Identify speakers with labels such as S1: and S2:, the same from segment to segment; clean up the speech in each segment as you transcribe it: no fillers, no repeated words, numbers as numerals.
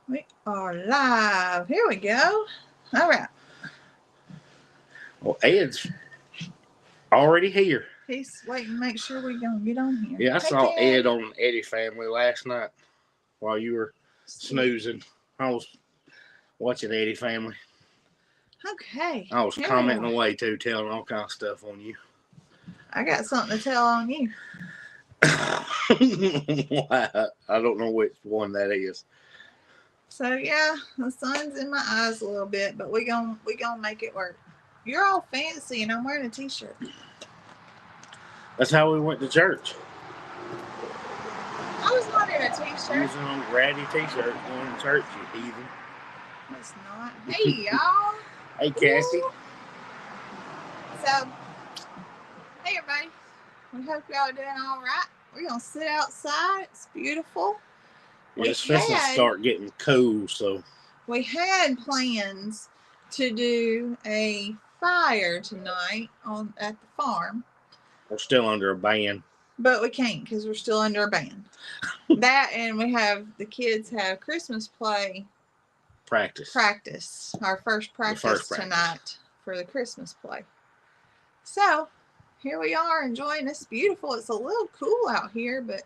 S1: We are live. Here we go. All right.
S2: Well, Ed's already here.
S1: He's waiting to make sure we're going to get on here.
S2: Yeah, I
S1: Hey,
S2: saw
S1: Ted.
S2: Ed on Eddie Family last night while you were snoozing. I was watching Eddie Family.
S1: Okay.
S2: I was
S1: Here we
S2: commenting
S1: are.
S2: away too, telling all kind of stuff on you.
S1: I got something to tell on you.
S2: I don't know which one that is.
S1: So yeah, the sun's in my eyes a little bit, but we gonna make it work. You're all fancy, and I'm wearing a t-shirt.
S2: That's how we went to church.
S1: I was not in a
S2: You
S1: t-shirt.
S2: was on a ratty t-shirt going to church, you heathen.
S1: It's not. Hey y'all.
S2: Hey, Cassie.
S1: Ooh. So, hey everybody. We hope y'all are doing all right. We're gonna sit outside. It's beautiful.
S2: Yeah, it's supposed to start getting cool, so
S1: we had plans to do a fire tonight at the farm.
S2: we're still under a ban.
S1: But we can't because we're still under a ban. That, and the kids have Christmas play practice. Our first practice tonight for the Christmas play. So here we are enjoying this. Beautiful. It's a little cool out here, but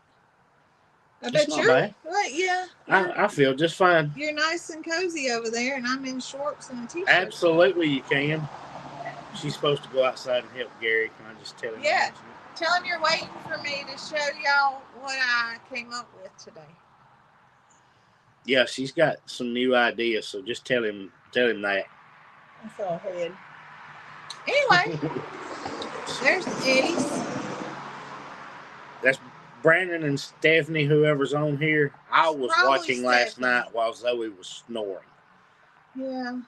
S1: I bet you're bad. Yeah.
S2: I feel just fine.
S1: You're nice and cozy over there, and I'm in shorts and a t-shirt.
S2: Absolutely, you can. She's supposed to go outside and help Gary. Can I just tell him?
S1: Yeah. Tell him you're waiting for me to show y'all what I came up with today.
S2: Yeah, she's got some new ideas, so just tell him that.
S1: That's all head. Anyway, there's Eddie's.
S2: That's Brandon and Stephanie, whoever's on here. I was watching last night while Zoe was snoring.
S1: Yeah.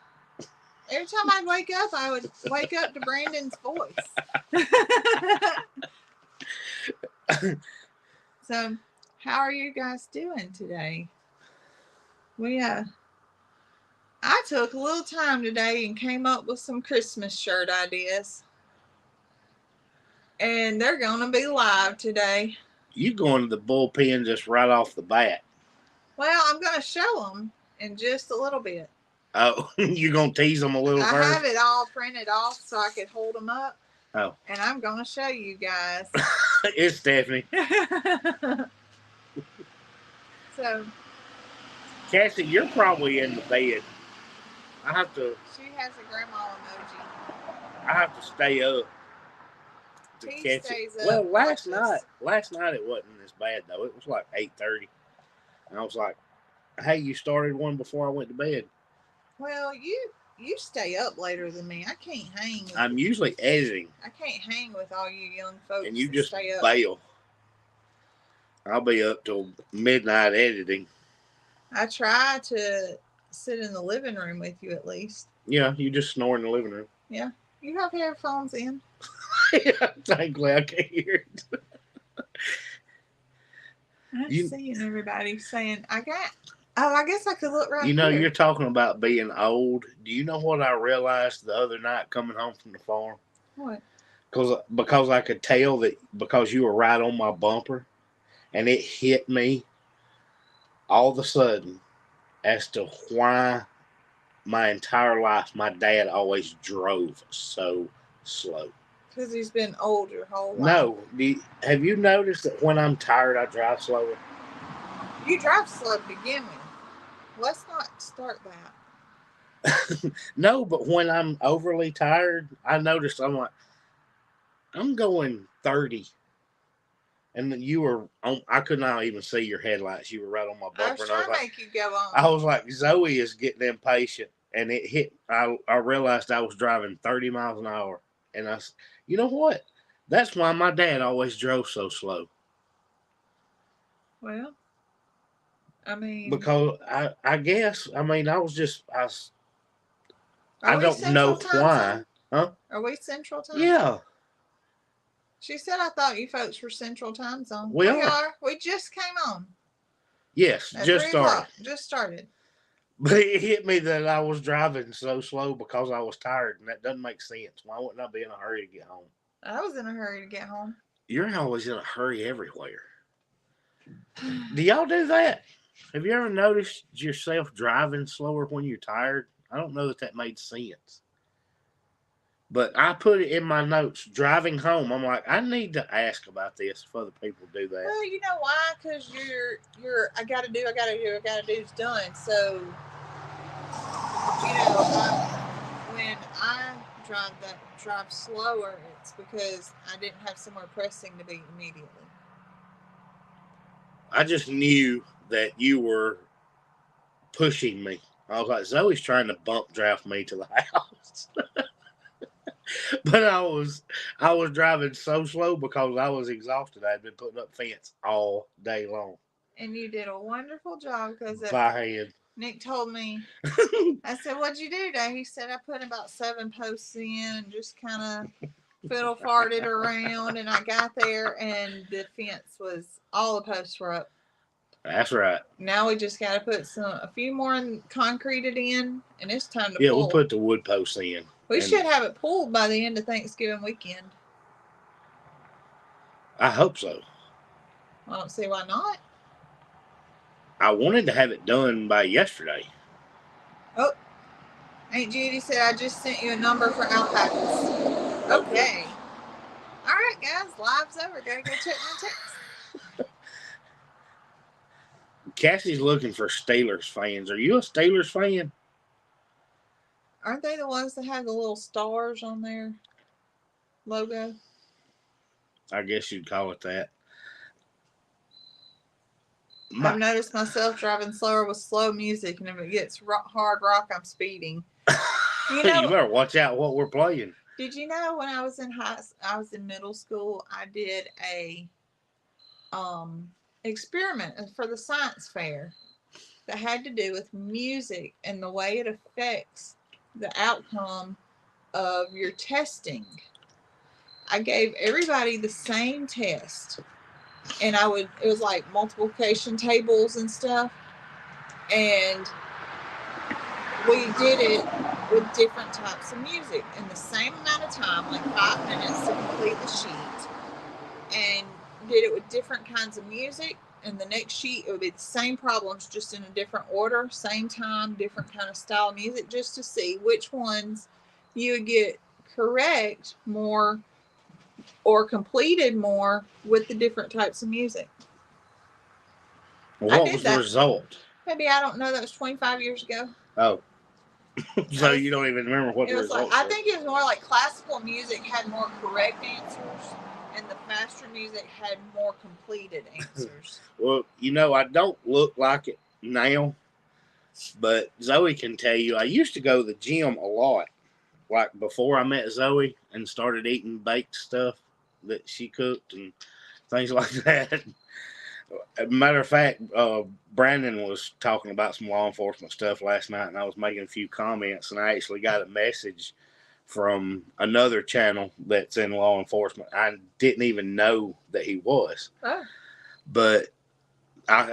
S1: Every time I'd wake up, I would wake up to Brandon's voice. So, how are you guys doing today? I took a little time today and came up with some Christmas shirt ideas. And they're going to be live today.
S2: You going to the bullpen just right off the bat.
S1: Well, I'm going to show them in just a little bit.
S2: Oh, you're going to tease them a little first?
S1: I have it all printed off so I could hold them up.
S2: Oh.
S1: And I'm going to show you guys.
S2: It's Stephanie.
S1: So.
S2: Cassie, you're probably in the bed. I have to.
S1: She has a grandma emoji.
S2: I have to stay up to catch it. Well, last night it wasn't as bad though. It was like 8:30, and I was like, "Hey, you started one before I went to bed."
S1: Well, you stay up later than me. I can't hang.
S2: I'm usually editing.
S1: I can't hang with all you young folks.
S2: And you just bail. I'll be up till midnight editing.
S1: I try to sit in the living room with you at least.
S2: Yeah, you just snore in the living room.
S1: Yeah. You have headphones in.
S2: Yeah, thankfully I can't hear it.
S1: I'm seeing everybody saying, I guess I could look right
S2: You know,
S1: here.
S2: You're talking about being old. Do you know what I realized the other night coming home from the farm?
S1: What?
S2: Because I could tell that because you were right on my bumper, and it hit me all of a sudden as to why my entire life my dad always drove so slow.
S1: Because he's been old your whole life.
S2: No. Have you noticed that when I'm tired, I drive slower?
S1: You drive slow to begin with. Let's not start that.
S2: No, but when I'm overly tired, I noticed I'm going 30. And you were on, I could not even see your headlights. You were right on my bumper.
S1: I was trying to make you go on.
S2: I was like, Zoe is getting impatient. And it hit, I realized I was driving 30 miles an hour. And you know what? That's why my dad always drove so slow.
S1: Well, I mean.
S2: Because I guess, I mean, I don't know why. Huh?
S1: Are we Central Time?
S2: Yeah.
S1: She said, I thought you folks were Central Time Zone.
S2: We are.
S1: We just came on.
S2: Yes, just started.
S1: Just started.
S2: But it hit me that I was driving so slow because I was tired, and that doesn't make sense. Why wouldn't I be in a hurry to get home?
S1: I was in a hurry to get home.
S2: You're always in a hurry everywhere. Do y'all do that? Have you ever noticed yourself driving slower when you're tired? I don't know that made sense. But I put it in my notes. Driving home, I'm like, I need to ask about this if other people do that.
S1: Well, you know why? Because I gotta do is done. So, when I drive slower, it's because I didn't have somewhere pressing to be immediately.
S2: I just knew that you were pushing me. I was like, Zoe's trying to bump draft me to the house. But I was driving so slow because I was exhausted. I'd been putting up fence all day long.
S1: And you did a wonderful job because
S2: by hand.
S1: Nick told me. I said, "What'd you do today?" He said, "I put about 7 posts in and just kind of fiddle farted around." And I got there, and the fence was all the posts were up.
S2: That's right.
S1: Now we just got to put a few more concreted in, and it's time to pull.
S2: Yeah, we'll put the wood posts in.
S1: We should have it pulled by the end of Thanksgiving weekend.
S2: I hope so.
S1: I don't see why not.
S2: I wanted to have it done by yesterday.
S1: Oh, Aunt Judy said I just sent you a number for alpacas. Okay. All right, guys, live's over. Gotta go check my text.
S2: Cassie's looking for Steelers fans. Are you a Steelers fan?
S1: Aren't they the ones that have the little stars on their logo?
S2: I guess you'd call it that.
S1: I've noticed myself driving slower with slow music, and if it gets hard rock, I'm speeding.
S2: You better watch out what we're playing.
S1: Did you know when I was in middle school, I did a experiment for the science fair that had to do with music and the way it affects the outcome of your testing. I gave everybody the same test, and it was like multiplication tables and stuff, and we did it with different types of music in the same amount of time, like 5 minutes to complete the sheet, and did it with different kinds of music. And the next sheet, it would be the same problems, just in a different order, same time, different kind of style of music, just to see which ones you would get correct more or completed more with the different types of music.
S2: Well, what was the result?
S1: Maybe, I don't know. That was 25 years ago.
S2: Oh. So you don't even remember what the result was?
S1: I think it was more like classical music had more correct answers, and the faster music had more completed answers.
S2: Well, I don't look like it now, but Zoe can tell you, I used to go to the gym a lot, like before I met Zoe and started eating baked stuff that she cooked and things like that. Matter of fact, Brandon was talking about some law enforcement stuff last night, and I was making a few comments, and I actually got a message from another channel that's in law enforcement. I didn't even know that he was. Oh. But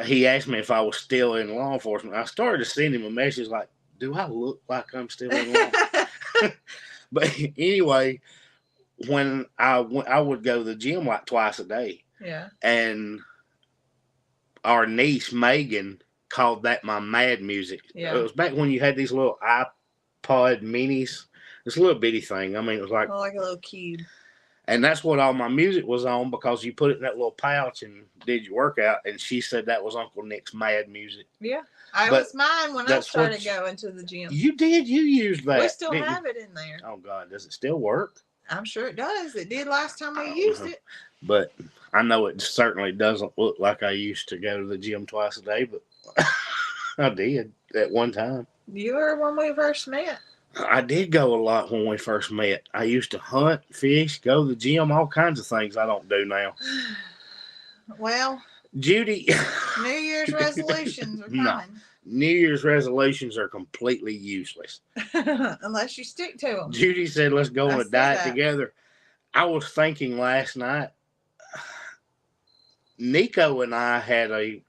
S2: he asked me if I was still in law enforcement. I started to send him a message like, do I look like I'm still in law enforcement? But anyway, when I would go to the gym like twice a day. Yeah. And our niece, Megan, called that my mad music. Yeah. It was back when you had these little iPod minis. This little bitty thing. I mean, it was like
S1: a little cube.
S2: And that's what all my music was on, because you put it in that little pouch and did your workout. And she said that was Uncle Nick's mad music.
S1: Yeah. It was mine when I started going to the gym.
S2: You did? You used that.
S1: We still have it in there.
S2: Oh, God. Does it still work?
S1: I'm sure it does. It did last time we used it.
S2: But I know it certainly doesn't look like I used to go to the gym twice a day, but I did at one time.
S1: You were when we first met.
S2: I did go a lot when we first met. I used to hunt, fish, go to the gym, all kinds of things I don't do now.
S1: Well,
S2: Judy.
S1: New Year's resolutions are coming. No,
S2: New Year's resolutions are completely useless.
S1: Unless you stick to them.
S2: Judy said, let's go on a diet together. I was thinking last night, Nico and I had a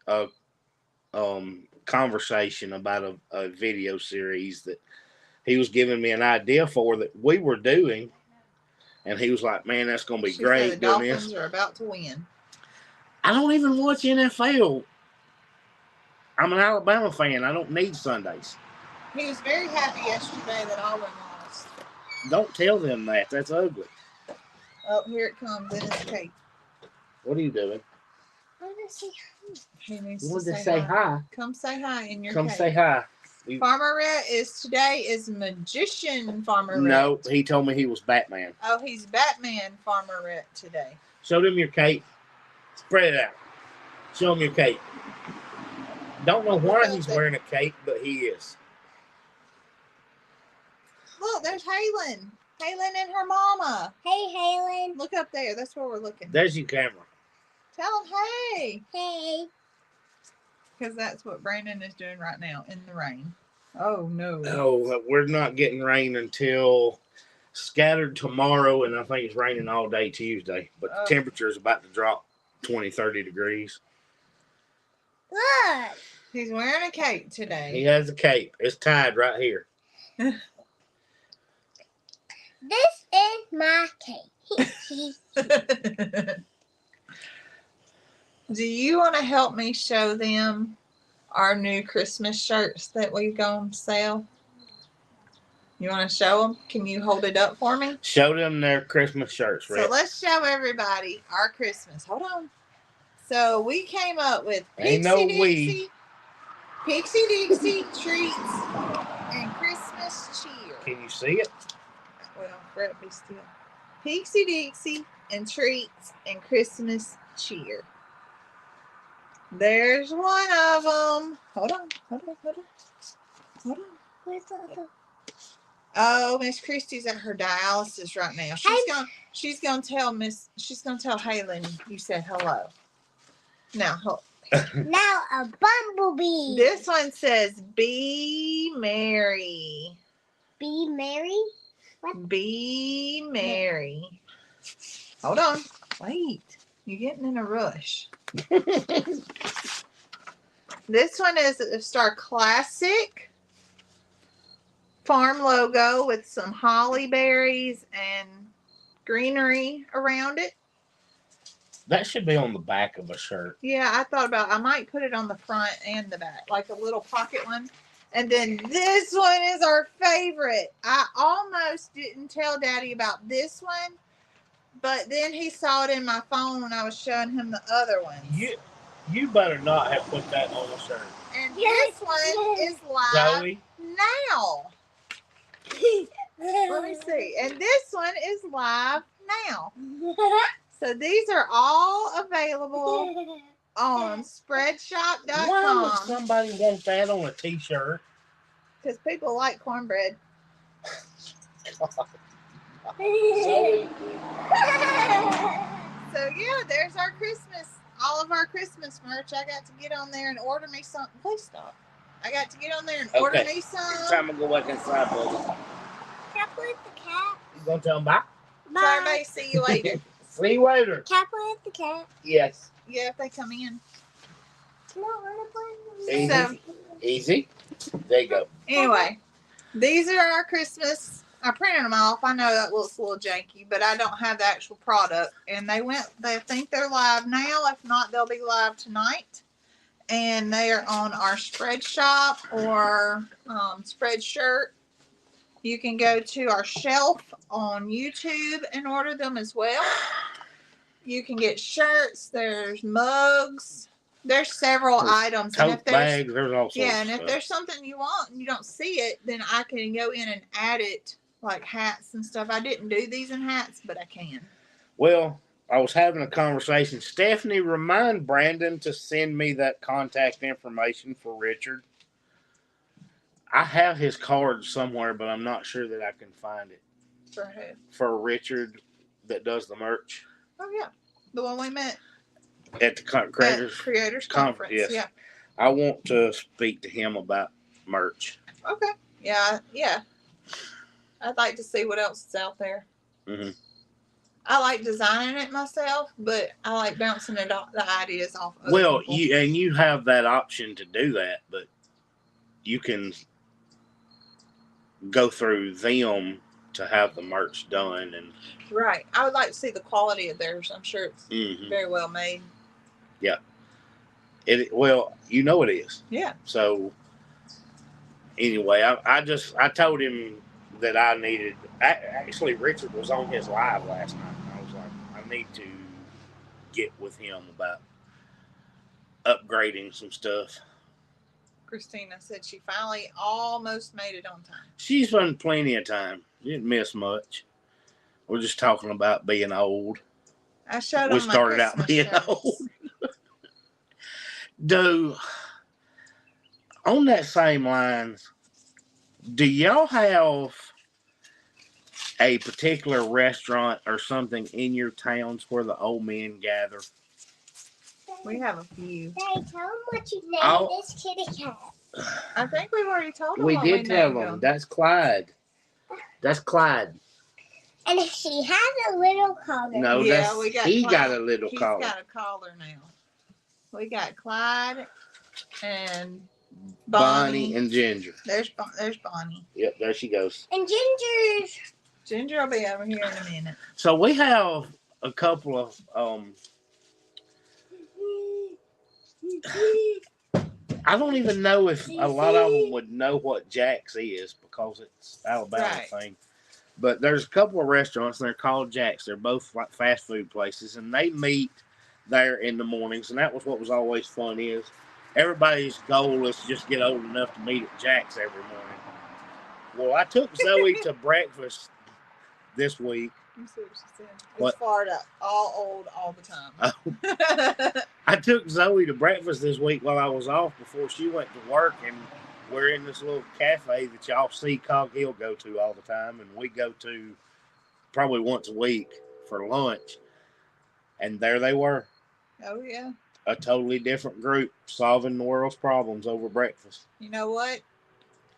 S2: conversation about a video series that he was giving me an idea for that we were doing, and he was like, man, that's going to be great.
S1: The Dolphins are about to win.
S2: I don't even watch NFL. I'm an Alabama fan. I don't need Sundays.
S1: He was very happy yesterday that Auburn lost.
S2: Don't tell them that. That's ugly.
S1: Oh, here it comes in his cape.
S2: What are you doing?
S3: I want to say hi.
S1: He needs
S2: You
S1: to
S2: want
S1: say,
S2: to say hi?
S1: Come say hi in your
S2: Come
S1: cape.
S2: say hi.
S1: Farmer Rhett today is magician Farmer Rhett.
S2: No, he told me he was Batman.
S1: Oh, he's Batman Farmer Rhett today.
S2: Show them your cape. Spread it out. Show them your cape. Don't know why he's wearing a cape, but he is.
S1: Look, there's Halen. Halen and her mama.
S3: Hey, Halen.
S1: Look up there. That's where we're looking.
S2: There's your camera.
S1: Tell them hey.
S3: Hey.
S1: Because that's what Brandon is doing right now in the rain. Oh, no.
S2: Oh, we're not getting rain until scattered tomorrow, and I think it's raining all day Tuesday. But the temperature is about to drop 20, 30 degrees.
S3: Look.
S1: He's wearing a cape today.
S2: He has a cape. It's tied right here.
S3: This is my cape.
S1: Do you want to help me show them our new Christmas shirts that we've gone to sell? You want to show them? Can you hold it up for me?
S2: Show them their Christmas shirts, Rick.
S1: So let's show everybody our Christmas. Hold on. So we came up with Pixie Dixie treats and Christmas cheer.
S2: Can you see it?
S1: Well, Brett, be still. Pixie Dixie and treats and Christmas cheer. There's one of them. Hold on.
S3: Where's the other?
S1: Oh, Miss Christie's at her dialysis right now. She's gonna tell Halen you said hello. Now,
S3: Now a bumblebee.
S1: this one says "Be merry."
S3: Be merry.
S1: Be merry. Hold on. Wait. You're getting in a rush. This one is a Star Classic farm logo with some holly berries and greenery around it.
S2: That should be on the back of a shirt.
S1: Yeah, I thought about I might put it on the front and the back, like a little pocket one. And then this one is our favorite. I almost didn't tell Daddy about this one, but then he saw it in my phone when I was showing him the other ones.
S2: You better not have put that on a shirt.
S1: And this one is live
S2: Zoe?
S1: now. Let me see. And this one is live now. So these are all available on spreadshop.com.
S2: Why would somebody want that on a t-shirt?
S1: Because people like cornbread. So yeah, there's our Christmas, all of our Christmas merch. I got to get on there and order me something. Please stop. I got to get on there and order me some.
S2: Time to go back inside, buddy.
S3: Can I play with the cat?
S2: You gonna tell them bye?
S1: So everybody, see you later.
S2: See you later.
S3: Can I play with the cat?
S2: Yes.
S1: Yeah, if they come in.
S3: No, I want to play with the
S2: Easy.
S3: cat.
S2: Easy. There you go.
S1: Anyway, these are our Christmas. I printed them off. I know that looks a little janky, but I don't have the actual product. And they think they're live now. If not, they'll be live tonight. And they are on our Spreadshop or Spreadshirt. You can go to our shelf on YouTube and order them as well. You can get shirts. There's mugs. There's several items.
S2: Tote
S1: And if there's
S2: bags. There's all sorts of
S1: and if
S2: stuff.
S1: there's something you want and you don't see it, then I can go in and add it, like hats and stuff. I didn't do these in hats, but I can.
S2: Well, I was having a conversation. Stephanie, remind Brandon to send me that contact information for Richard. I have his card somewhere, but I'm not sure that I can find it.
S1: For who?
S2: For Richard that does the merch
S1: Oh yeah, the one we met
S2: at the Creators.
S1: at Creators Conference.
S2: Yes.
S1: Yeah.
S2: I want to speak to him about merch.
S1: Okay. Yeah. I'd like to see what else is out there.
S2: Mm-hmm.
S1: I like designing it myself, but I like bouncing it off the ideas off. Other
S2: Well,
S1: people.
S2: you have that option to do that, but you can go through them to have the merch done, and
S1: Right. I would like to see the quality of theirs. I'm sure it's
S2: mm-hmm.
S1: very well made.
S2: Yeah. Well, you know it is.
S1: Yeah.
S2: So anyway, I told him that I needed. Actually, Richard was on his live last night. And I was like, I need to get with him about upgrading some stuff.
S1: Christina said she finally almost made it on time.
S2: She's spent plenty of time. Didn't miss much. We're just talking about being old.
S1: I showed
S2: We
S1: on my
S2: started out
S1: Christmas
S2: being
S1: shirts.
S2: old. On that same lines, do y'all have a particular restaurant or something in your towns where the old men gather?
S1: We have a few.
S3: Daddy, tell them what you named this kitty cat.
S1: I think we've already told them.
S2: We
S1: what
S2: did tell
S1: named
S2: them. That's Clyde. That's Clyde.
S3: And she has a little collar.
S2: No,
S1: Yeah,
S2: he got a little collar.
S1: He's got a collar now. We got Clyde and Bonnie
S2: and Ginger.
S1: There's Bonnie.
S2: Yep, there she goes.
S3: And Ginger's.
S1: Ginger will be over here in a minute.
S2: So we have a couple of I don't even know if a lot of them would know what Jack's is because it's Alabama thing. But there's a couple of restaurants and they're called Jack's. They're both like fast food places and they meet there in the mornings. And that was what was always fun is everybody's goal is to just get old enough to meet at Jack's every morning. Well, I took Zoe to breakfast this week.
S1: You see what she said?
S2: What?
S1: It's fired up. All old all the time.
S2: I took Zoe to breakfast this week while I was off before she went to work, and we're in this little cafe that y'all see Cog Hill go to all the time, and we go to probably once a week for lunch. And there they were.
S1: Oh, yeah.
S2: A totally different group solving the world's problems over breakfast.
S1: You know what?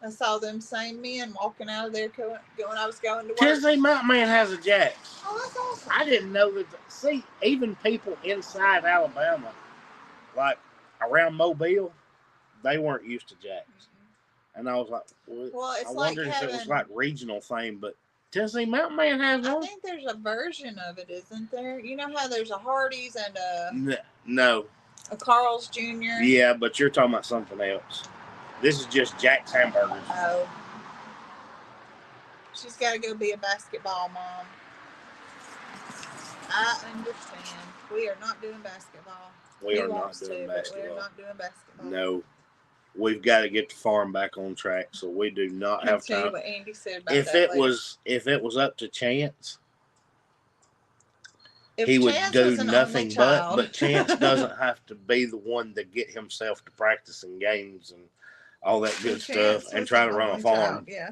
S1: I saw them same men walking out of there going I was going to work.
S2: Tennessee Mountain Man has a Jack's.
S1: Oh, that's awesome.
S2: I didn't know that. See, even people inside Alabama, like around Mobile, they weren't used to Jack's. Mm-hmm. And I was like, well,
S1: it's
S2: I
S1: like
S2: wondered if it was like regional thing, but Tennessee Mountain Man has one.
S1: I think there's a version of it, isn't there? You know how there's a Hardee's and
S2: No.
S1: A Carl's Jr.?
S2: Yeah, but you're talking about something else. This is just Jack's hamburgers.
S1: Oh. She's got to go be a basketball mom. I understand. We are not doing basketball.
S2: We are not doing basketball.
S1: We are not doing basketball.
S2: No. We've got to get the farm back on track, so we do not have time.
S1: Tell you what Andy said about
S2: if
S1: that
S2: it was up to Chance,
S1: if
S2: he would
S1: Chance
S2: do nothing but Chance doesn't have to be the one to get himself to practicing games and all that good stuff and try to run a farm.
S1: Yeah.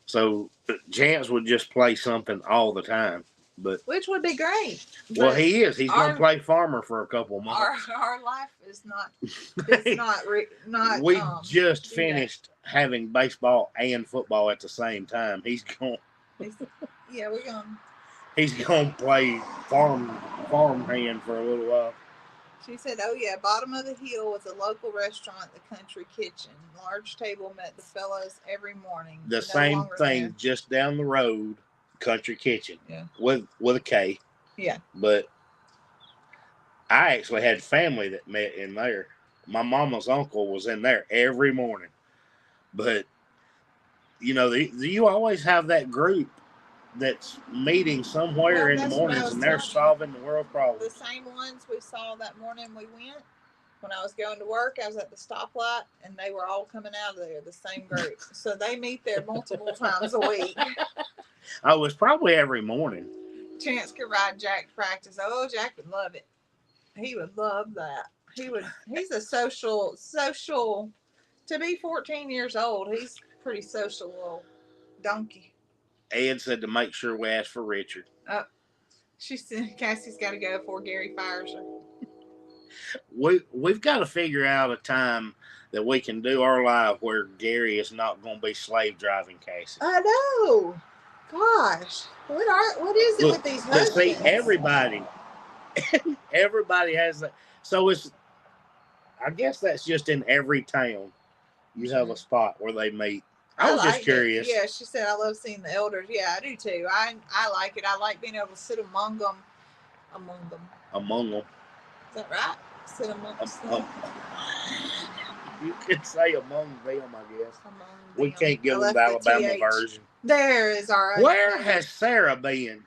S2: So Chance would just play something all the time, but
S1: which would be great.
S2: Well, he is. He's going to play farmer for a couple of months.
S1: Our life is not. It's not.
S2: We just finished having baseball and football at the same time. He's going.
S1: Yeah, we're going.
S2: He's going to play farm hand for a little while.
S1: She said, oh, yeah, bottom of the hill was a local restaurant, the Country Kitchen. Large table met the fellows every morning.
S2: The same thing there. Just down the road, Country Kitchen.
S1: Yeah.
S2: With a K.
S1: Yeah.
S2: But I actually had family that met in there. My mama's uncle was in there every morning. But, you know, you always have that group that's meeting somewhere in the mornings and they're solving the world problems.
S1: The same ones we saw that morning we went. When I was going to work, I was at the stoplight and they were all coming out of there, the same group. So they meet there multiple times a week.
S2: Oh, it was probably every morning.
S1: Chance could ride Jack to practice. Oh, Jack would love it. He would love that. He's a social, to be 14 years old, he's pretty social little donkey.
S2: Ed said to make sure we ask for Richard.
S1: She said Cassie's got to go before Gary fires her.
S2: We've got to figure out a time that we can do our live where Gary is not going to be slave driving Cassie.
S1: I know. Gosh, what is it with these husbands?
S2: See, everybody has that. So I guess that's just in every town. You have a spot where they meet. I was just curious.
S1: Yeah, she said, I love seeing the elders. Yeah, I do too. I like it. I like being able to sit among them.
S2: Among them.
S1: Is that right? Sit amongst them.
S2: You could say among them, I guess. We
S1: Them.
S2: can't give them the Alabama version.
S1: There is our.
S2: Where has Sarah been?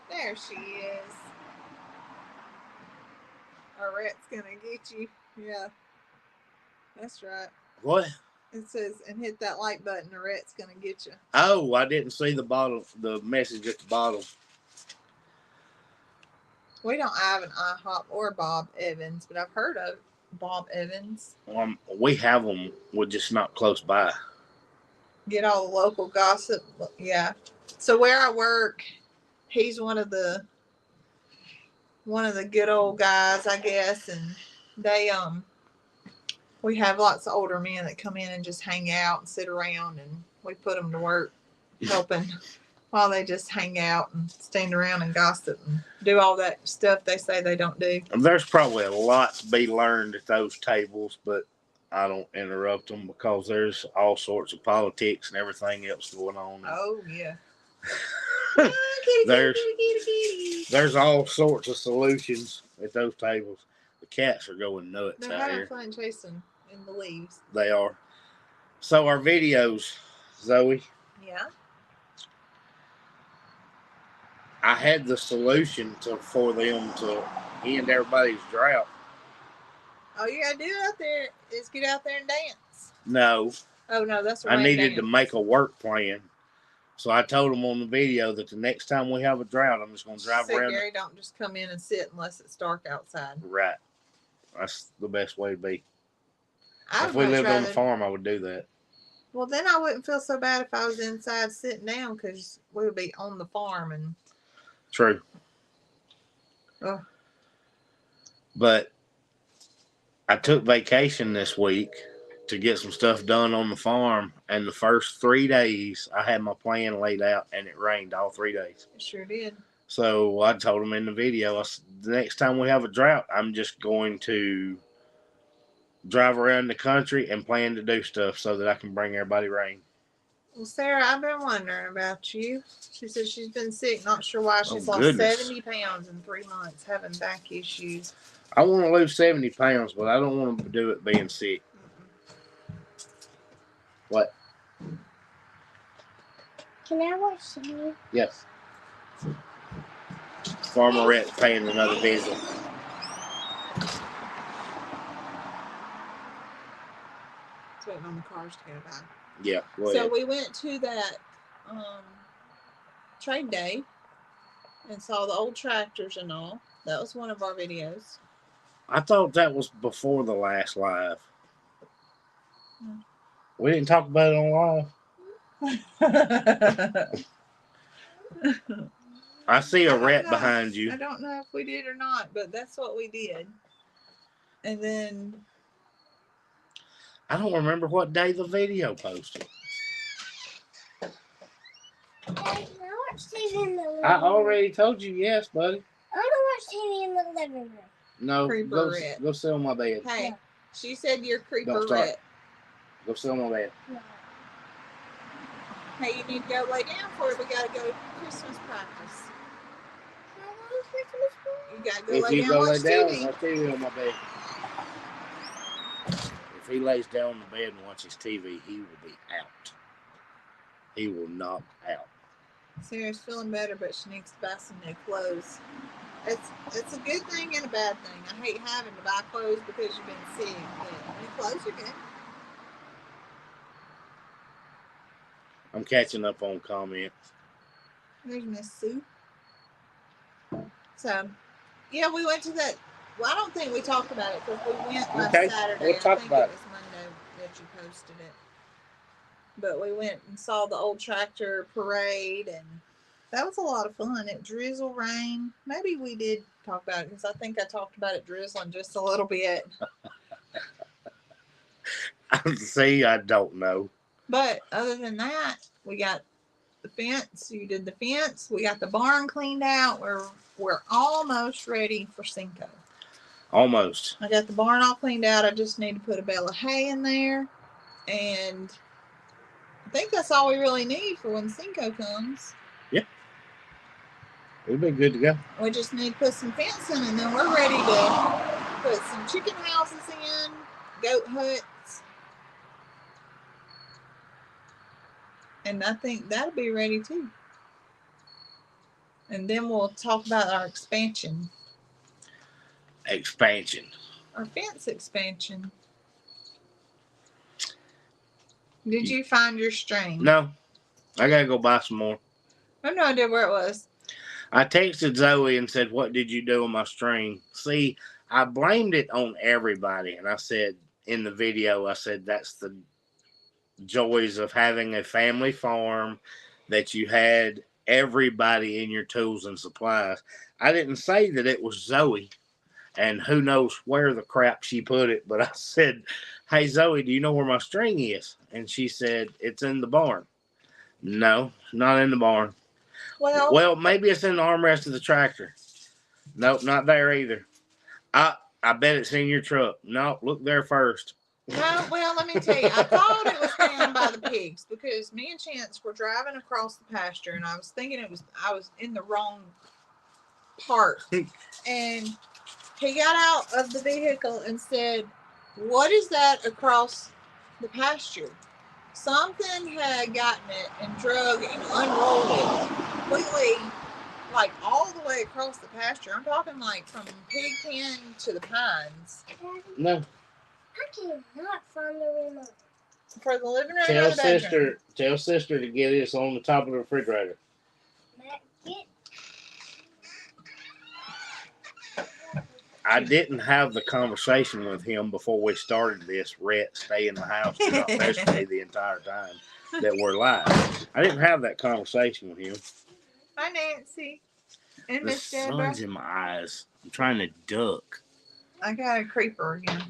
S1: There she is. Our rat's gonna get you. Yeah. That's right.
S2: What?
S1: It says, and hit that like button, the rat's gonna get you.
S2: Oh, I didn't see the message at the bottom.
S1: We don't have an IHOP or Bob Evans, but I've heard of Bob Evans.
S2: We have them. We're just not close by.
S1: Get all the local gossip. Yeah. So where I work, he's one of the good old guys, I guess, and they we have lots of older men that come in and just hang out and sit around, and we put them to work helping while they just hang out and stand around and gossip and do all that stuff they say they don't do.
S2: There's probably a lot to be learned at those tables, but I don't interrupt them because there's all sorts of politics and everything else going on.
S1: Oh, yeah.
S2: There's all sorts of solutions at those tables. The cats are going nuts
S1: They're
S2: out
S1: having
S2: here.
S1: fun chasing in the leaves.
S2: They are. So our videos, Zoe.
S1: Yeah.
S2: I had the solution for them to end everybody's drought.
S1: All you gotta do out there is get out there and dance.
S2: No.
S1: Oh no, that's
S2: I needed to make a work plan. So I told them on the video that the next time we have a drought, I'm just going to drive around.
S1: Gary, don't just come in and sit unless it's dark outside.
S2: Right. That's the best way to be. If we lived on the farm, I would do that.
S1: Well, then I wouldn't feel so bad if I was inside sitting down because we would be on the farm and.
S2: True.
S1: Oh.
S2: But I took vacation this week to get some stuff done on the farm, and the first 3 days I had my plan laid out, and it rained all 3 days.
S1: It sure did.
S2: So I told them in the video, the next time we have a drought, I'm just going to drive around the country and plan to do stuff so that I can bring everybody rain.
S1: Well, Sarah, I've been wondering about you. She said she's been sick, not sure why. She's lost
S2: goodness.
S1: 70 pounds in 3 months, having back issues.
S2: I want to lose 70 pounds, but I don't want to do it being sick. What?
S3: Can I watch TV?
S2: Yes. Farmer Rhett's paying another visit.
S1: It's waiting on the cars to go by.
S2: Yeah.
S1: So we went to that trade day and saw the old tractors and all. That was one of our videos.
S2: I thought that was before the last live. We didn't talk about it on live. I see a rat behind you.
S1: I don't know if we did or not, but that's what we did. And then
S2: I don't remember what day the video posted.
S3: Can I watch TV in the living room?
S2: I already told you yes, buddy.
S3: I want to watch TV in the living room.
S2: No,
S1: Creeper
S2: go sit on my bed.
S1: Hey,
S3: Yeah.
S1: she said you're creeper
S2: Don't start.
S1: rat.
S2: Go sit on my bed.
S3: No.
S1: Hey, you need to go lay down for it. We gotta go to Christmas practice.
S3: Can I go to Christmas party?
S1: You gotta go
S2: If
S1: lay
S2: you
S1: down
S2: go
S1: and
S2: lay
S1: watch
S2: down,
S1: TV.
S2: watch TV on my bed. If he lays down on the bed and watches TV, he will be out. He will knock out.
S1: Sarah's feeling better, but she needs to buy some new clothes. It's a good thing and a bad thing. I hate having to buy clothes because you've been sick, but new clothes are good.
S2: I'm catching up on comments.
S1: There's Miss Sue. So, yeah, we went to that. Well, I don't think we talked about it because we went last Saturday.
S2: We'll talk
S1: I think
S2: about
S1: it was Monday that you posted it. But we went and saw the old tractor parade, and that was a lot of fun. It drizzled, rain. Maybe we did talk about it because I think I talked about it drizzling just a little bit.
S2: See, I don't know.
S1: But other than that, we got the fence. You did the fence. We got the barn cleaned out. We're almost ready for Cinco.
S2: Almost.
S1: I got the barn all cleaned out. I just need to put a bale of hay in there. And I think that's all we really need for when Cinco comes.
S2: Yeah. It'll be good to go.
S1: We just need to put some fencing, and then we're ready to put some chicken houses in, goat huts. And I think that'll be ready too. And then we'll talk about our expansion. Our fence expansion. Did you find your string?
S2: No. I gotta go buy some more.
S1: I have no idea where it was.
S2: I texted Zoe and said, "What did you do with my string?" See, I blamed it on everybody. And I said in the video, I said, that's the joys of having a family farm, that you had everybody in your tools and supplies. I didn't say that it was Zoe, and who knows where the crap she put it, but I said, "Hey Zoe, do you know where my string is?" And she said, "It's in the barn." No, not in the barn. Well, maybe it's in the armrest of the tractor. Nope, not there either. I bet it's in your truck. No, look there first.
S1: No, well, let me tell you, I thought it was down by the pigs because me and Chance were driving across the pasture, and I was thinking I was in the wrong part. And he got out of the vehicle and said, "What is that across the pasture?" Something had gotten it and drug and unrolled it completely, like all the way across the pasture. I'm talking like from pig pen to the pines.
S2: No.
S3: I cannot find the remote.
S1: For the living room or the bedroom?
S2: Tell sister to get this on the top of the refrigerator. I didn't have the conversation with him before we started this. Rhett, stay in the house, do not mess with me the entire time that we're live. I didn't have that conversation with him.
S1: Hi, Nancy. And
S2: The
S1: Miss Deborah.
S2: sun's in my eyes. I'm trying to duck.
S1: I got a creeper again.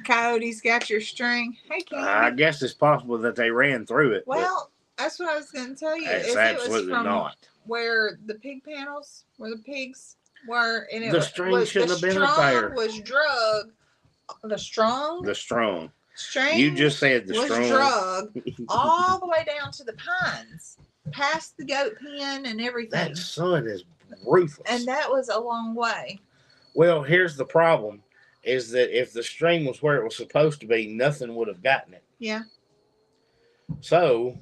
S1: Coyote's got your string. Hey, Candy.
S2: I guess it's possible that they ran through it.
S1: Well, that's what I was going to tell you.
S2: It's absolutely not.
S1: Where the pig panels, where the pigs were, and
S2: the string shouldn't have been up there.
S1: Was drug. The strong. String.
S2: You just said the
S1: was
S2: strong.
S1: Drug all the way down to the pines, past the goat pen and everything.
S2: That sun is ruthless.
S1: And that was a long way.
S2: Well, here's the problem: is that if the string was where it was supposed to be, nothing would have gotten it.
S1: Yeah.
S2: So.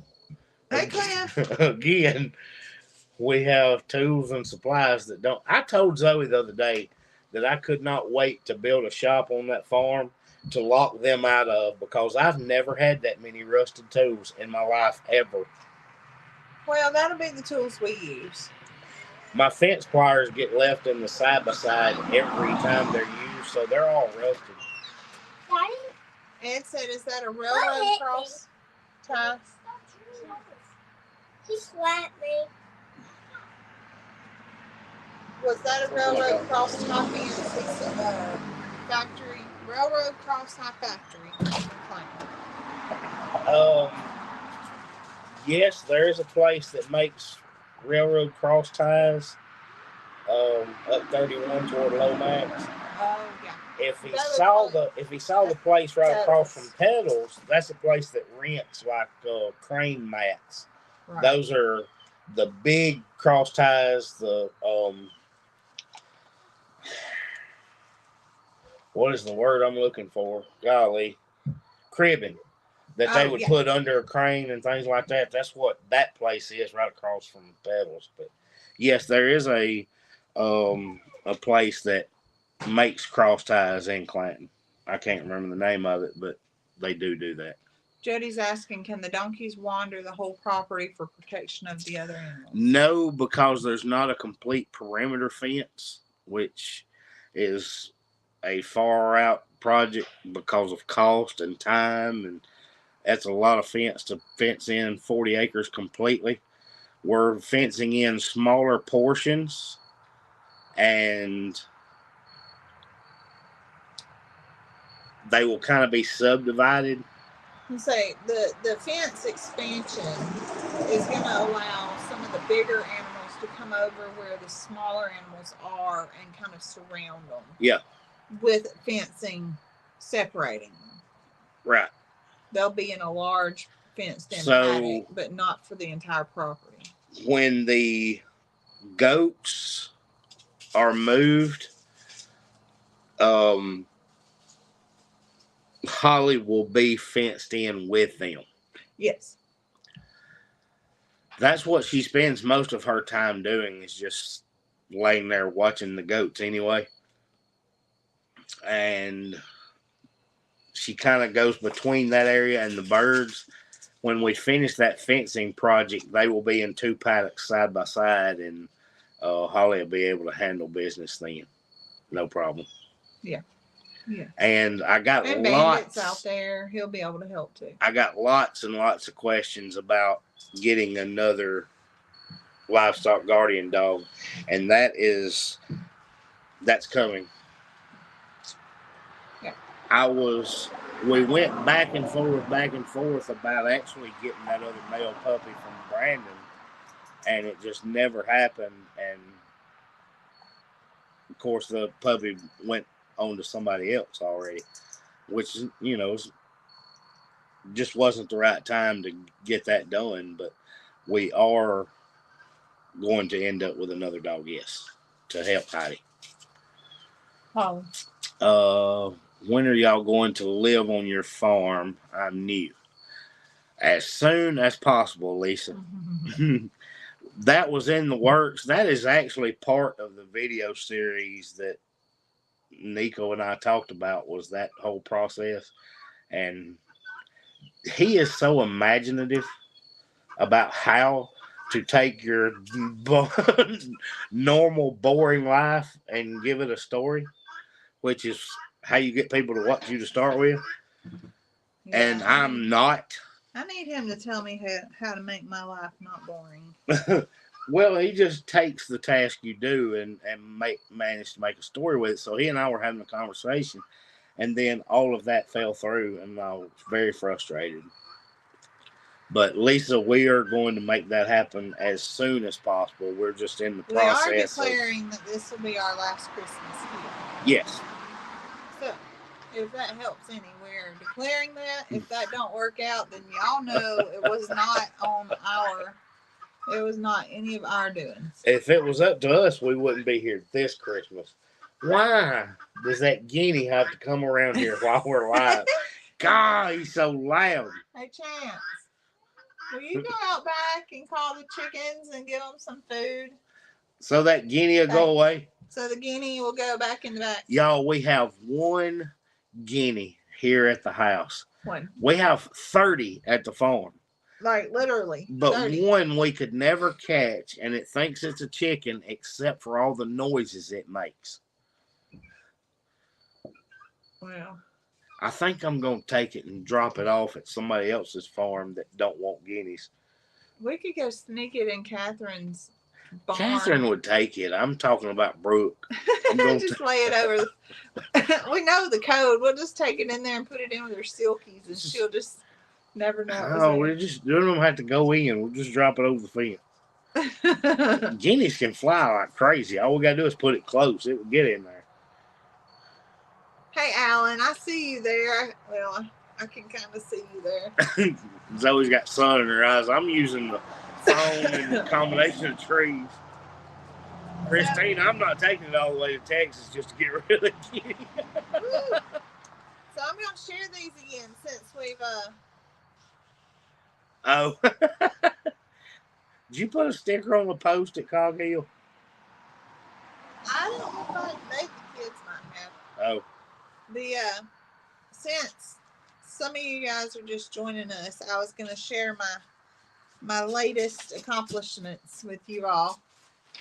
S1: Hey, Cliff.
S2: Again. We have tools and supplies that don't. I told Zoe the other day that I could not wait to build a shop on that farm to lock them out of, because I've never had that many rusted tools in my life ever.
S1: Well, that'll be the tools we use.
S2: My fence pliers get left in the side by side every time they're used, so they're all rusted.
S1: Daddy? Ed said, "Is that a railroad cross tie?"
S3: He slapped me.
S1: Was that a railroad cross tie factory? Railroad cross tie factory.
S2: Yes, there is a place that makes railroad cross ties up 31 toward Lomax.
S1: Oh yeah.
S2: If he saw the place right across from Pedals, that's a place that rents like crane mats. Right. Those are the big cross ties. The what is the word I'm looking for? Golly, cribbing that they would put under a crane and things like that. That's what that place is, right across from Pedals. But yes, there is a place that makes cross ties in Clanton. I can't remember the name of it, but they do that.
S1: Jody's asking, can the donkeys wander the whole property for protection of the other animals?
S2: No, because there's not a complete perimeter fence, which is a far out project because of cost and time, and that's a lot of fence to fence in 40 acres completely. We're fencing in smaller portions, and they will kind of be subdivided.
S1: You say the fence expansion is going to allow some of the bigger animals to come over where the smaller animals are and kind of surround them.
S2: Yeah.
S1: With fencing separating them.
S2: Right.
S1: They'll be in a large fenced-in paddock, but not for the entire property.
S2: When the goats are moved, Holly will be fenced in with them.
S1: Yes.
S2: That's what she spends most of her time doing, is just laying there watching the goats anyway. And she kind of goes between that area and the birds. When we finish that fencing project, they will be in 2 paddocks side by side, and Holly will be able to handle business then. No problem.
S1: Yeah. Yeah.
S2: And I got
S1: and
S2: lots
S1: Bandit's out there. He'll be able to help too.
S2: I got lots and lots of questions about getting another livestock guardian dog, and that's coming.
S1: Yeah.
S2: We went back and forth about actually getting that other male puppy from Brandon, and it just never happened. And of course, the puppy went on to somebody else already, which, just wasn't the right time to get that done. But we are going to end up with another dog, yes, to help Heidi. When are y'all going to live on your farm? I'm new. As soon as possible, Lisa. That was in the works. That is actually part of the video series that Nico and I talked about, was that whole process. And he is so imaginative about how to take your normal, boring life and give it a story, which is how you get people to watch you to start with. Yeah, and I'm not.
S1: I need him to tell me how to make my life not boring.
S2: Well, he just takes the task you do and manage to make a story with it. So he and I were having a conversation, and then all of that fell through, and I was very frustrated. But Lisa, we are going to make that happen as soon as possible. We're just in the process.
S1: We are declaring that this will be our last Christmas here.
S2: Yes.
S1: So, if that helps any, we're declaring that. If that don't work out, then y'all know it was not any of our doings.
S2: If it was up to us, we wouldn't be here this Christmas. Why does that guinea have to come around here while we're live? God, he's so loud.
S1: Hey, Chance. Will you go out back and call the chickens and give them some food?
S2: So that guinea will go away?
S1: So the guinea will go back in the back.
S2: Y'all, we have one guinea here at the house.
S1: One.
S2: We have 30 at the farm.
S1: Like, literally.
S2: But
S1: 30.
S2: One we could never catch, and it thinks it's a chicken except for all the noises it makes.
S1: Well,
S2: I think I'm going to take it and drop it off at somebody else's farm that don't want guineas.
S1: We could go sneak it in Catherine's barn.
S2: Catherine would take it. I'm talking about Brooke.
S1: Just lay it over. We know the code. We'll just take it in there and put it in with her silkies, and she'll just never know.
S2: No, we don't have to go in. We'll just drop it over the fence. Guineas can fly like crazy. All we got to do is put it close. It will get in there.
S1: Hey, Alan, I see you there. Well, I can kind of see you there.
S2: Zoe's got sun in her eyes. I'm using the phone and the combination of trees. Christine, I'm not taking it all the way to Texas just to get rid of the kitty.
S1: So I'm going to share these again since we've...
S2: Oh. Did you put a sticker on the post at Cog Hill?
S1: I don't know if maybe the kids might have.
S2: Oh.
S1: Since some of you guys are just joining us, I was going to share my latest accomplishments with you all.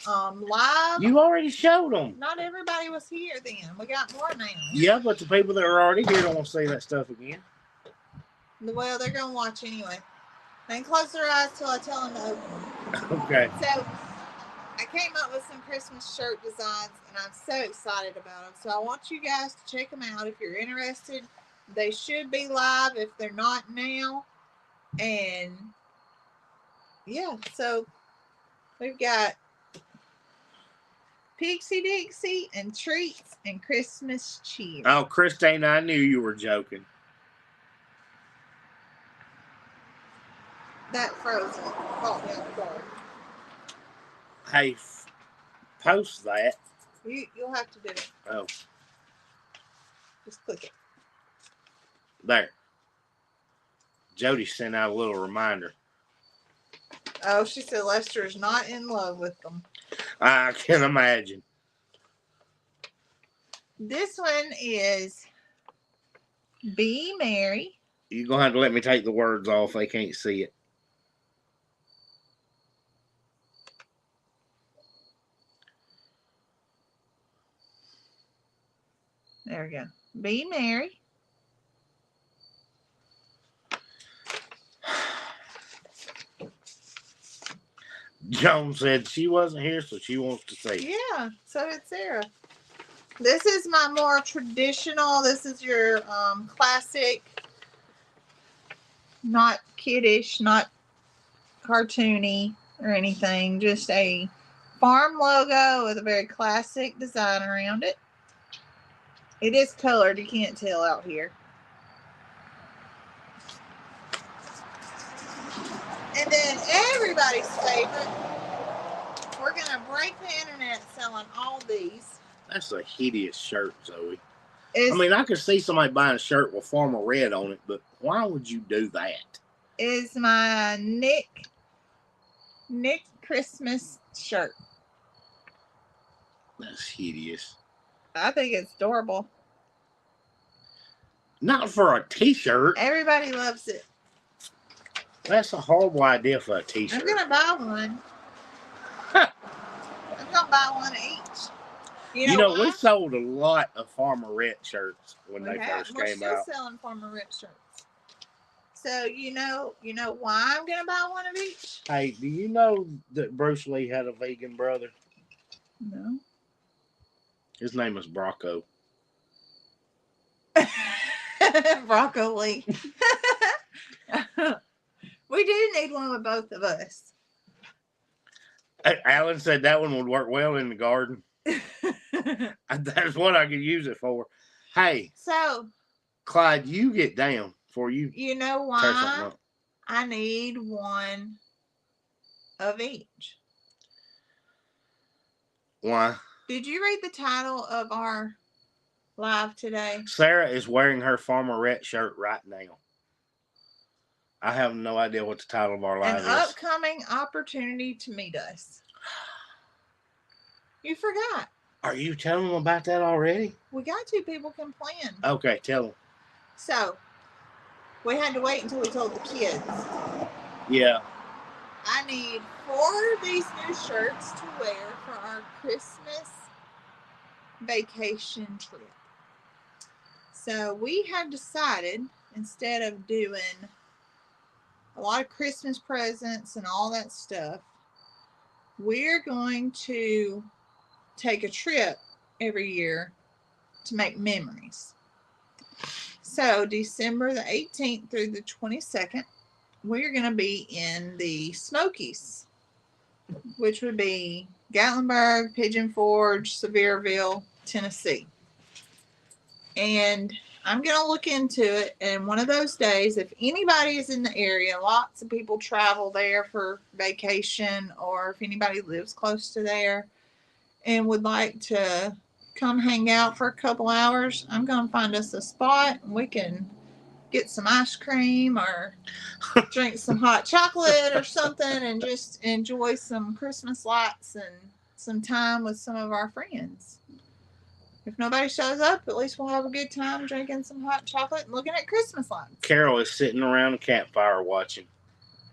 S1: Live.
S2: You already showed them.
S1: Not everybody was here then. We got more now.
S2: Yeah, but the people that are already here don't want to see that stuff again.
S1: Well, they're going to watch anyway. They can close their eyes till I tell them to open them.
S2: Okay.
S1: So, I came up with some Christmas shirt designs, and I'm so excited about them. So I want you guys to check them out if you're interested. They should be live if they're not now. And yeah, so we've got Pixie Dixie and treats and Christmas cheer.
S2: Oh, Christine, I knew you were joking.
S1: That frozen caught me off guard.
S2: Hey, post that.
S1: You'll have to do it.
S2: Oh.
S1: Just click it.
S2: There. Jody sent out a little reminder.
S1: Oh, she said Lester is not in love with them.
S2: I can imagine.
S1: This one is Be Merry.
S2: You're going to have to let me take the words off. They can't see it.
S1: There we go. Be Merry.
S2: Joan said she wasn't here, so she wants to say it.
S1: Yeah, so did Sarah. This is my more traditional. This is your classic, not kiddish, not cartoony or anything. Just a farm logo with a very classic design around it. It is colored. You can't tell out here. And then everybody's favorite, we're going to break the internet selling all these.
S2: That's a hideous shirt, Zoe. I mean, I could see somebody buying a shirt with Farmer Red on it, but why would you do that?
S1: Is my Nick Christmas shirt.
S2: That's hideous.
S1: I think it's adorable.
S2: Not for a t-shirt.
S1: Everybody loves it.
S2: That's a horrible idea for a t-shirt.
S1: I'm going to buy one. I'm going to buy one each. You know
S2: we sold a lot of Farmer Red shirts when they first came out.
S1: We're still selling Farmer Red shirts. So, you know why I'm going to buy one of each?
S2: Hey, do you know that Bruce Lee had a vegan brother?
S1: No.
S2: His name was Brocco.
S1: Broccoli. We do need one with both of us.
S2: Alan said that one would work well in the garden. That's what I could use it for. Hey.
S1: So.
S2: Clyde, you get down before you.
S1: You know why? I need one of each.
S2: Why?
S1: Did you read the title of our live today?
S2: Sarah is wearing her Farmer Red shirt right now. I have no idea what the title of our live is.
S1: An upcoming opportunity to meet us. You forgot.
S2: Are you telling them about that already?
S1: We got to. People can plan.
S2: Okay, tell them.
S1: So, we had to wait until we told the kids.
S2: Yeah.
S1: I need 4 of these new shirts to wear for our Christmas vacation trip. So, we have decided, instead of doing a lot of Christmas presents and all that stuff, we're going to take a trip every year to make memories. So December the 18th through the 22nd, we're going to be in the Smokies, which would be Gatlinburg, Pigeon Forge, Sevierville, Tennessee. And I'm going to look into it. And one of those days, if anybody is in the area, lots of people travel there for vacation, or if anybody lives close to there and would like to come hang out for a couple hours, I'm going to find us a spot and we can get some ice cream or drink some hot chocolate or something and just enjoy some Christmas lights and some time with some of our friends. If nobody shows up, at least we'll have a good time drinking some hot chocolate and looking at Christmas lights.
S2: Carol is sitting around a campfire watching.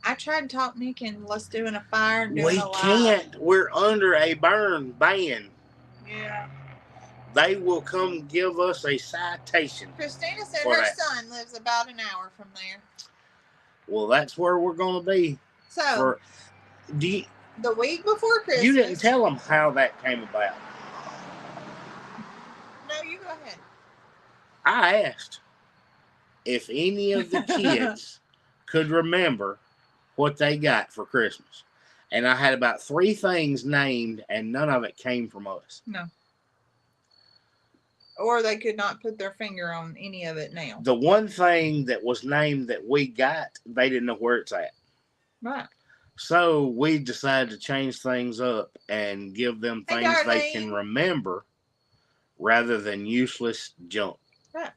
S1: I tried to talk Nick into let's doing a fire and doing a live.
S2: We can't. We're under a burn ban.
S1: Yeah.
S2: They will come give us a citation.
S1: Christina said her son lives about an hour from there.
S2: Well, that's where we're going to be.
S1: So, the week before Christmas.
S2: You didn't tell them how that came about.
S1: No, you go ahead.
S2: I asked if any of the kids could remember what they got for Christmas. And I had about 3 things named, and none of it came from us.
S1: No. Or they could not put their finger on any of it now.
S2: The one thing that was named that we got, they didn't know where it's at.
S1: Right.
S2: So we decided to change things up and give them
S1: Hey,
S2: things they
S1: darling.
S2: can remember rather than useless junk.
S1: Right.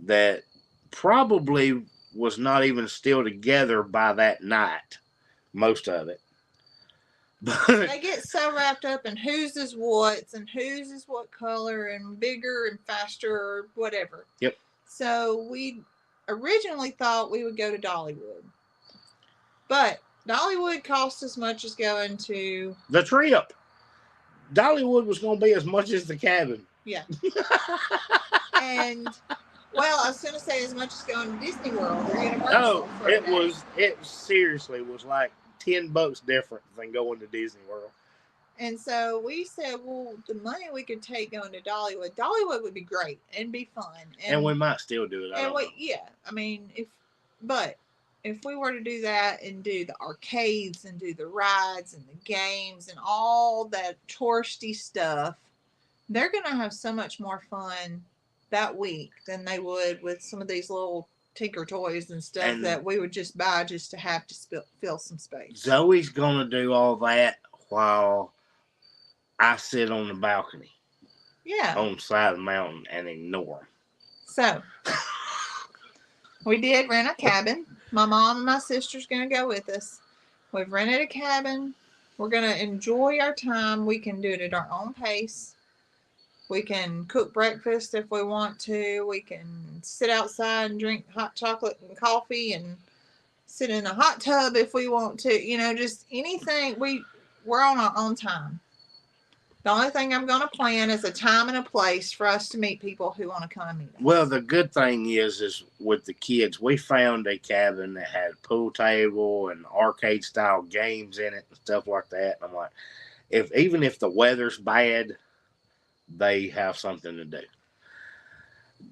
S2: That probably was not even still together by that night, most of it. But
S1: They get so wrapped up in whose is what and whose is what color and bigger and faster or whatever.
S2: Yep.
S1: So we originally thought we would go to Dollywood. But Dollywood cost as much as going to
S2: the trip. Dollywood was going to be as much as the cabin.
S1: Yeah. And, well, I was going to say as much as going to Disney World or Universal.
S2: No, it seriously was like $10 different than going to Disney World.
S1: And so we said, well, the money we could take going to Dollywood would be great and be fun.
S2: And we might still do it.
S1: I mean, if we were to do that and do the arcades and do the rides and the games and all that touristy stuff, they're going to have so much more fun that week than they would with some of these little tinker toys and stuff that we would just buy just to have to fill some space.
S2: Zoe's going to do all that while I sit on the balcony.
S1: Yeah.
S2: On the side of the mountain and ignore them.
S1: So, we did rent a cabin. My mom and my sister's going to go with us. We've rented a cabin. We're going to enjoy our time. We can do it at our own pace. We can cook breakfast if we want to. We can sit outside and drink hot chocolate and coffee and sit in a hot tub if we want to. You know, just anything. We're on our own time. The only thing I'm going to plan is a time and a place for us to meet people who want to come and meet us.
S2: Well, the good thing is with the kids, we found a cabin that had a pool table and arcade style games in it and stuff like that. And I'm like, even if the weather's bad, they have something to do.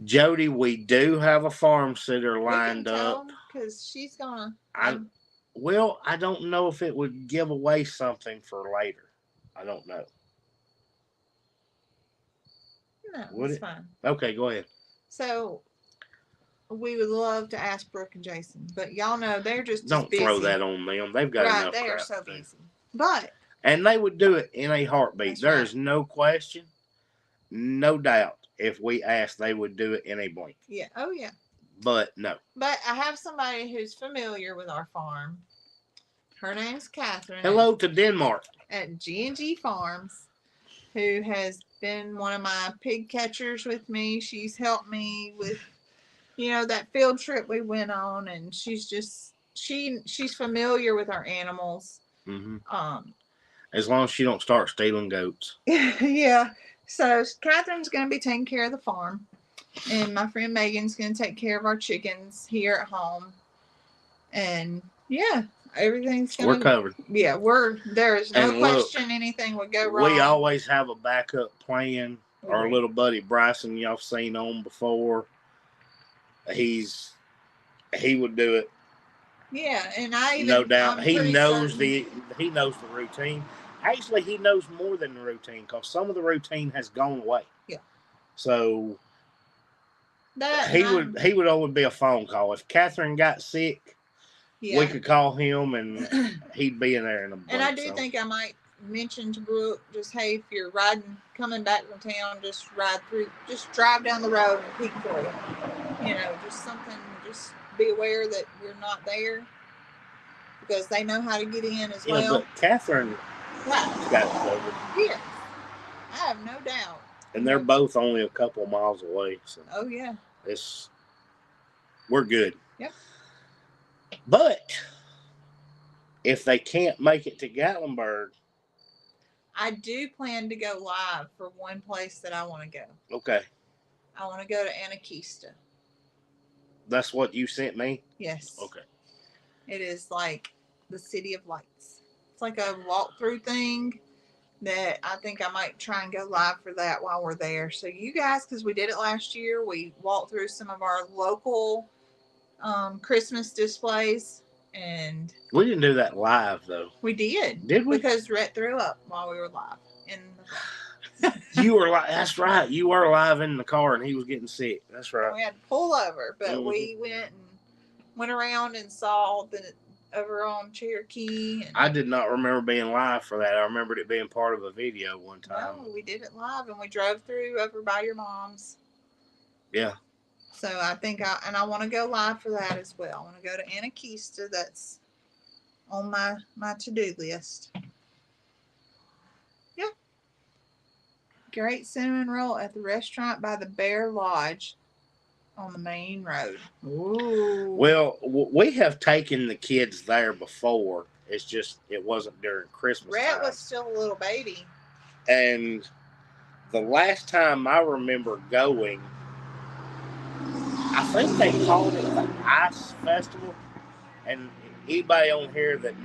S2: Jody, we do have a farm sitter lined up.
S1: Because she's going to.
S2: I don't know if it would give away something for later. I don't know.
S1: No, it's fine.
S2: Okay, go ahead.
S1: So, we would love to ask Brooke and Jason, but y'all know they're just
S2: don't
S1: busy.
S2: Throw that on them. They've got enough
S1: they
S2: crap
S1: are so
S2: to do.
S1: busy. But
S2: and they would do it in a heartbeat. There is no question, no doubt. If we asked, they would do it in a blink.
S1: Yeah. Oh yeah.
S2: But no.
S1: But I have somebody who's familiar with our farm. Her name's Catherine.
S2: Hello to Denmark.
S1: At G&G Farms, who has been one of my pig catchers with me. She's helped me with, that field trip we went on, and she's familiar with our animals.
S2: Mm-hmm. As long as she don't start stealing goats.
S1: Yeah. So Catherine's going to be taking care of the farm, and my friend Megan's going to take care of our chickens here at home. And yeah, everything's going to...
S2: We're covered.
S1: Yeah, there is no question anything would go wrong.
S2: We always have a backup plan. Our little buddy Bryson, y'all seen on before. He would do it.
S1: Yeah, and
S2: no doubt. He knows the routine. Actually, he knows more than the routine because some of the routine has gone away.
S1: Yeah.
S2: So he would always be a phone call. If Catherine got sick, we could call him and he'd be in there in a blink.
S1: And I do think I might mention to Brooke, just, hey, if you're coming back from town, just drive down the road and peek for you. Just something, just be aware that we're not there because they know how to get in as well.
S2: But Catherine got it covered.
S1: Yeah, I have no doubt.
S2: And they're both only a couple of miles away. So
S1: oh yeah,
S2: we're good.
S1: Yep.
S2: But if they can't make it to Gatlinburg,
S1: I do plan to go live for one place that I want to go.
S2: Okay.
S1: I want to go to Anakeesta.
S2: That's what you sent me?
S1: Yes.
S2: Okay.
S1: It is like the City of Lights. It's like a walkthrough thing that I think I might try and go live for that while we're there. So you guys, because we did it last year, we walked through some of our local Christmas displays. And
S2: we didn't do that live, though.
S1: We did.
S2: Did we?
S1: Because Rhett threw up while we were live.
S2: You were live. That's right. You were live in the car, and he was getting sick. That's right.
S1: We had to pull over, but we went around and saw over on Cherokee. And
S2: I did not remember being live for that. I remembered it being part of a video one time.
S1: No, we did it live, and we drove through over by your mom's.
S2: Yeah.
S1: So I think I want to go live for that as well. I want to go to Anakeesta. That's on my to-do list. Yeah. Great cinnamon roll at the restaurant by the Bear Lodge on the main road. Ooh.
S2: Well, we have taken the kids there before. It's just it wasn't during Christmas
S1: Rhett
S2: time.
S1: was still a little baby.
S2: And the last time I remember going, I think they called it the Ice Festival. And anybody on here that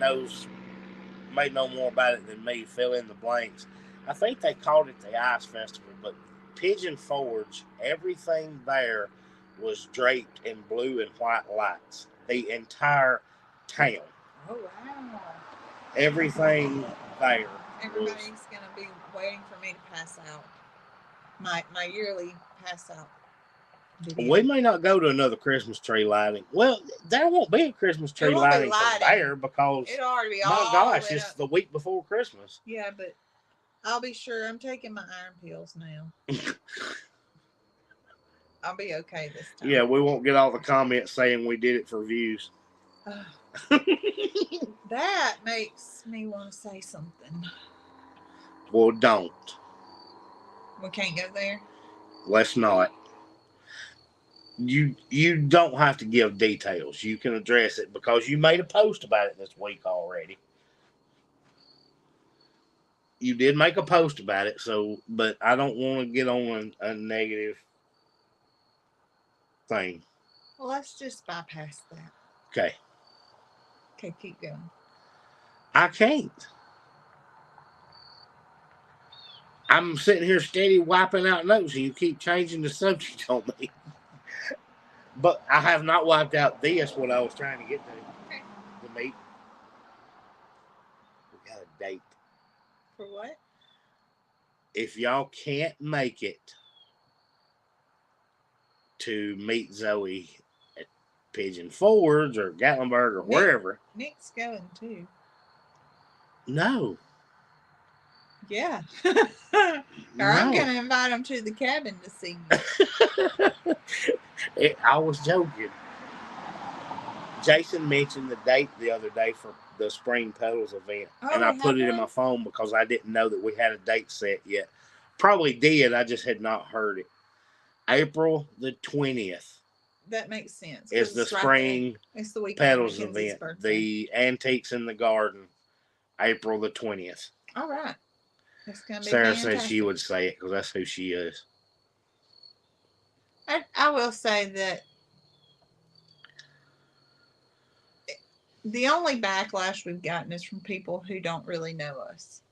S2: may know more about it than me, fill in the blanks. I think they called it the Ice Festival, but Pigeon Forge, everything there was draped in blue and white lights. The entire town.
S1: Oh, wow.
S2: Everything there.
S1: Everybody's going to be waiting for me to pass out. My yearly pass out video.
S2: We may not go to another Christmas tree lighting. Well, there won't be a Christmas tree lighting there because
S1: it'll already be
S2: my
S1: all
S2: gosh, it's the week before Christmas.
S1: Yeah, but I'll be sure. I'm taking my iron pills now. I'll be okay this time.
S2: Yeah, we won't get all the comments saying we did it for views.
S1: That makes me want to say something.
S2: Well, don't.
S1: We can't go there?
S2: Let's not. You don't have to give details. You can address it because you made a post about it this week already. You did make a post about it, but I don't want to get on a negative thing.
S1: Well, let's just bypass that.
S2: Okay.
S1: Okay, keep going.
S2: I can't. I'm sitting here steady wiping out notes and you keep changing the subject on me. But I have not wiped out this, what I was trying to get to.
S1: Okay.
S2: The meat. We got a date.
S1: For what?
S2: If y'all can't make it to meet Zoe at Pigeon Forge or Gatlinburg or wherever.
S1: Nick's going too.
S2: No.
S1: Yeah. Or I'm going to invite him to the cabin to see me.
S2: I was joking. Jason mentioned the date the other day for the Spring Petals event. And I put it in my phone because I didn't know that we had a date set yet. Probably did. I just had not heard it. April the 20th.
S1: That makes sense.
S2: Is the Spring
S1: it's the
S2: Petals event. The Antiques in the Garden. April the 20th.
S1: All right. It's gonna be
S2: Sarah
S1: fantastic.
S2: said she would say it because that's who she is.
S1: I will say that the only backlash we've gotten is from people who don't really know us.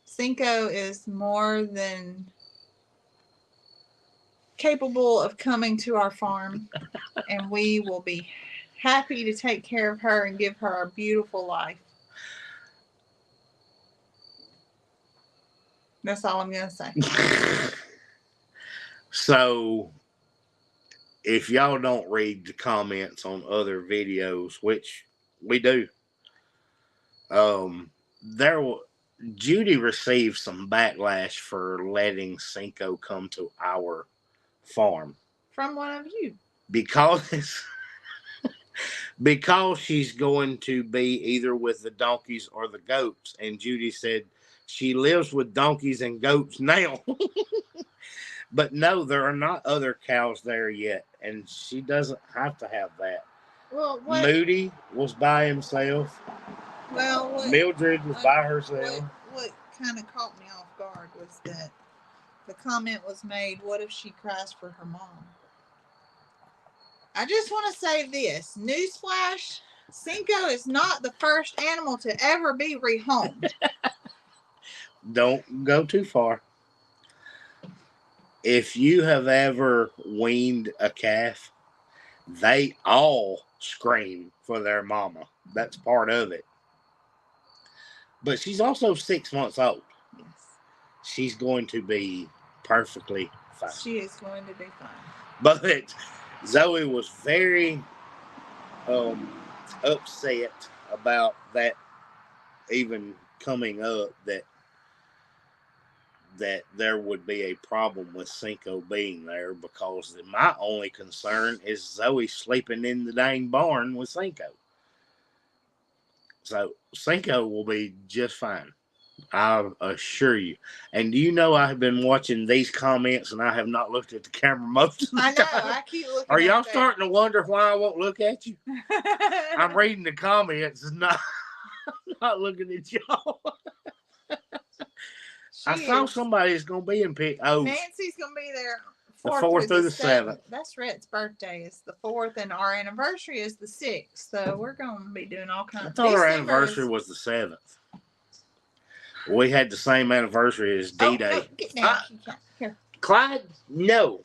S1: Cinco is more than capable of coming to our farm, and we will be happy to take care of her and give her a beautiful life. That's all I'm going to say. So,
S2: if y'all don't read the comments on other videos, which we do, Judy received some backlash for letting Cinco come to our farm.
S1: From one of you.
S2: Because she's going to be either with the donkeys or the goats. And Judy said she lives with donkeys and goats now. But no, there are not other cows there yet. And she doesn't have to have that.
S1: Well,
S2: Moody was by himself.
S1: Well,
S2: Mildred was by herself.
S1: What kind of caught me off guard was that the comment was made, what if she cries for her mom? I just want to say this. Newsflash, Cinco is not the first animal to ever be rehomed.
S2: Don't go too far. If you have ever weaned a calf, they all scream for their mama. That's part of it. But she's also 6 months old.
S1: Yes.
S2: She's going to be perfectly fine.
S1: She is going to be fine.
S2: But Zoe was very upset about that even coming up, that there would be a problem with Cinco being there, because my only concern is Zoe sleeping in the dang barn with Cinco. So Cinco will be just fine, I assure you. And do you know I have been watching these comments and I have not looked at the camera most of the time?
S1: I know. I keep looking.
S2: Are y'all starting to wonder why I won't look at you? I'm reading the comments and not looking at y'all. I saw somebody's going to be in pick. Oh,
S1: Nancy's going to be there.
S2: The 4th through the 7th.
S1: That's Rhett's birthday is the 4th, and our anniversary is the 6th. So we're going to be doing all kinds of things. I thought our anniversary
S2: was the 7th. We had the same anniversary as D-Day.
S1: Oh, no, get down. Here.
S2: Clyde, no.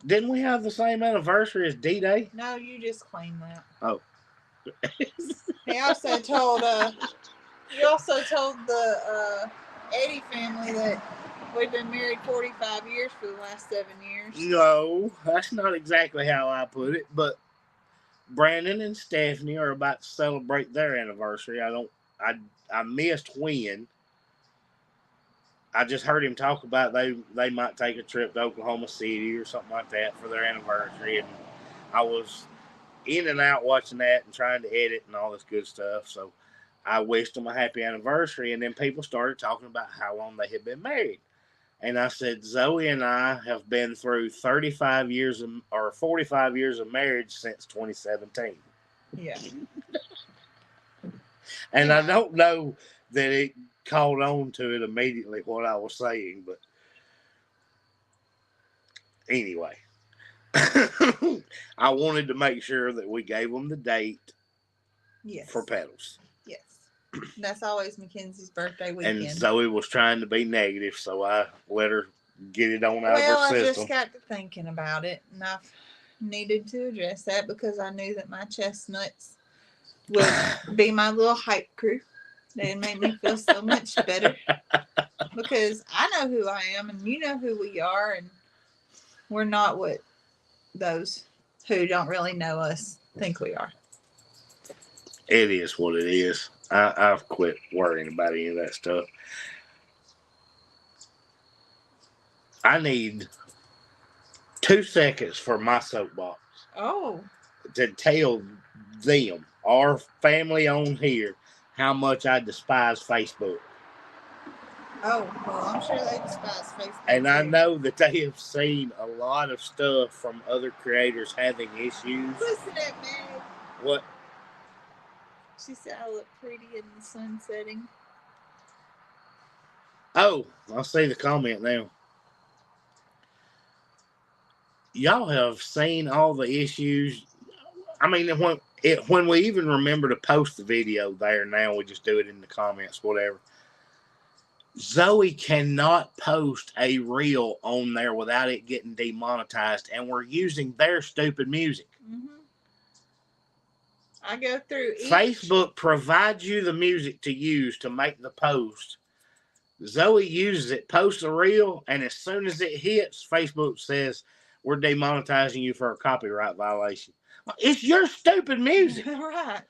S2: Didn't we have the same anniversary as D-Day?
S1: No, you just claimed that.
S2: Oh.
S1: He also told the Eddie family that we've been married 45 years for the last 7 years. No,
S2: that's not exactly how I put it, but Brandon and Stephanie are about to celebrate their anniversary. I missed when. I just heard him talk about they might take a trip to Oklahoma City or something like that for their anniversary, and I was in and out watching that and trying to edit and all this good stuff. So I wished them a happy anniversary, and then people started talking about how long they had been married. And I said, Zoe and I have been through 45 years or 45 years of marriage since 2017.
S1: Yeah.
S2: And I don't know that it caught on to it immediately what I was saying, but anyway, I wanted to make sure that we gave them the date for Petals.
S1: Yes. That's always Mackenzie's birthday weekend.
S2: And Zoe was trying to be negative, so I let her get it on out of her system.
S1: Well, I just got to thinking about it, and I needed to address that because I knew that my chestnuts would be my little hype crew. They made me feel so much better because I know who I am and you know who we are, and we're not what those who don't really know us think we are.
S2: It is what it is. I've quit worrying about any of that stuff. I need 2 seconds for my soapbox.
S1: Oh.
S2: To tell them, our family on here, how much I despise Facebook.
S1: Oh, well, I'm sure they despise Facebook.
S2: And too. I know that they have seen a lot of stuff from other creators having issues.
S1: Listen at Meg.
S2: What?
S1: She said I look pretty in the sun setting.
S2: Oh, I see the comment now. Y'all have seen all the issues. I mean, when we even remember to post the video there, now we just do it in the comments, whatever. Zoe cannot post a reel on there without it getting demonetized, and we're using their stupid music.
S1: Mm-hmm. I go through each.
S2: Facebook provides you the music to use to make the post. Zoe uses it, posts a reel, and as soon as it hits, Facebook says, we're demonetizing you for a copyright violation. Well, it's your stupid music.
S1: Right.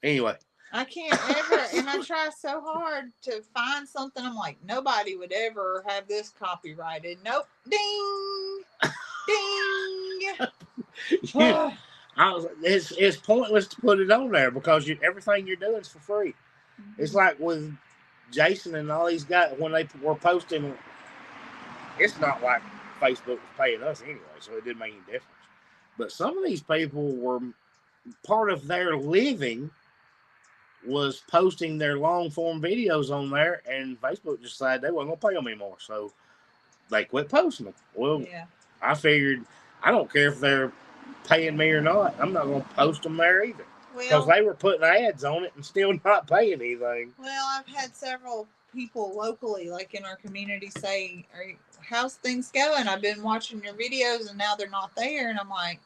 S2: Anyway.
S1: I can't ever, and I try so hard to find something. I'm like, nobody would ever have this copyrighted. Nope. Ding. Ding.
S2: It's pointless to put it on there because everything you're doing is for free. Mm-hmm. It's like with Jason and all these guys, when they were posting, it's not like Facebook was paying us anyway, so it didn't make any difference. But some of these people were part of their living was posting their long form videos on there, and Facebook decided they weren't going to pay them anymore, so they quit posting them. Well, yeah. I figured I don't care if they're paying me or not. I'm not going to post them there either because they were putting ads on it and still not paying anything.
S1: Well, I've had several people locally, like in our community, say, how's things going? I've been watching your videos and now they're not there. And I'm like,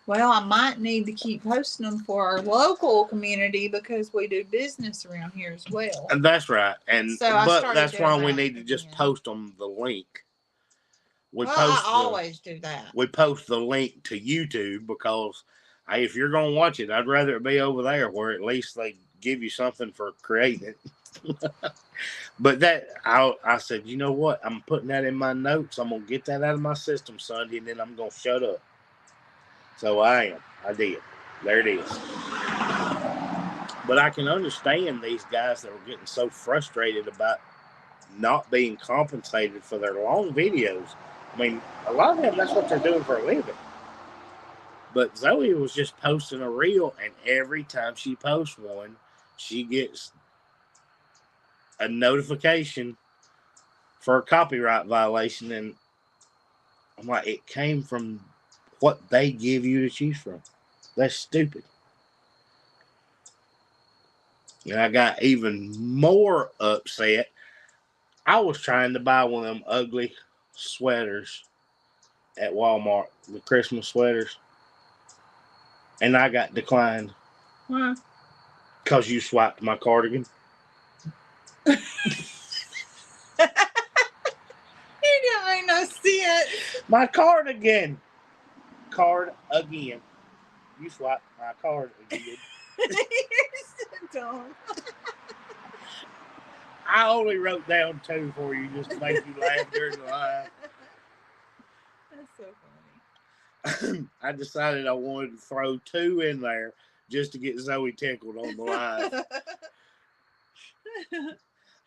S1: well, I might need to keep posting them for our local community because we do business around here as well.
S2: And that's right. And so but that's why we need to just post them the link.
S1: I always do that.
S2: We post the link to YouTube because hey, if you're going to watch it, I'd rather it be over there where at least they give you something for creating it. But I said, you know what? I'm putting that in my notes. I'm going to get that out of my system Sunday, and then I'm going to shut up. So I did. There it is. But I can understand these guys that were getting so frustrated about not being compensated for their long videos. I mean, a lot of them, that's what they're doing for a living. But Zoe was just posting a reel, and every time she posts one, she gets a notification for a copyright violation. And I'm like, it came from what they give you to choose from. That's stupid. And I got even more upset. I was trying to buy one of them ugly sweaters at Walmart, the Christmas sweaters, and I got declined.
S1: Why?
S2: Because you swiped my cardigan.
S1: You didn't make no sense.
S2: My cardigan. Card again. You swiped my card again.
S1: You're so dumb.
S2: I only wrote down 2 for you just to make you laugh during the live.
S1: That's so funny.
S2: I decided I wanted to throw 2 in there just to get Zoe tickled on the live.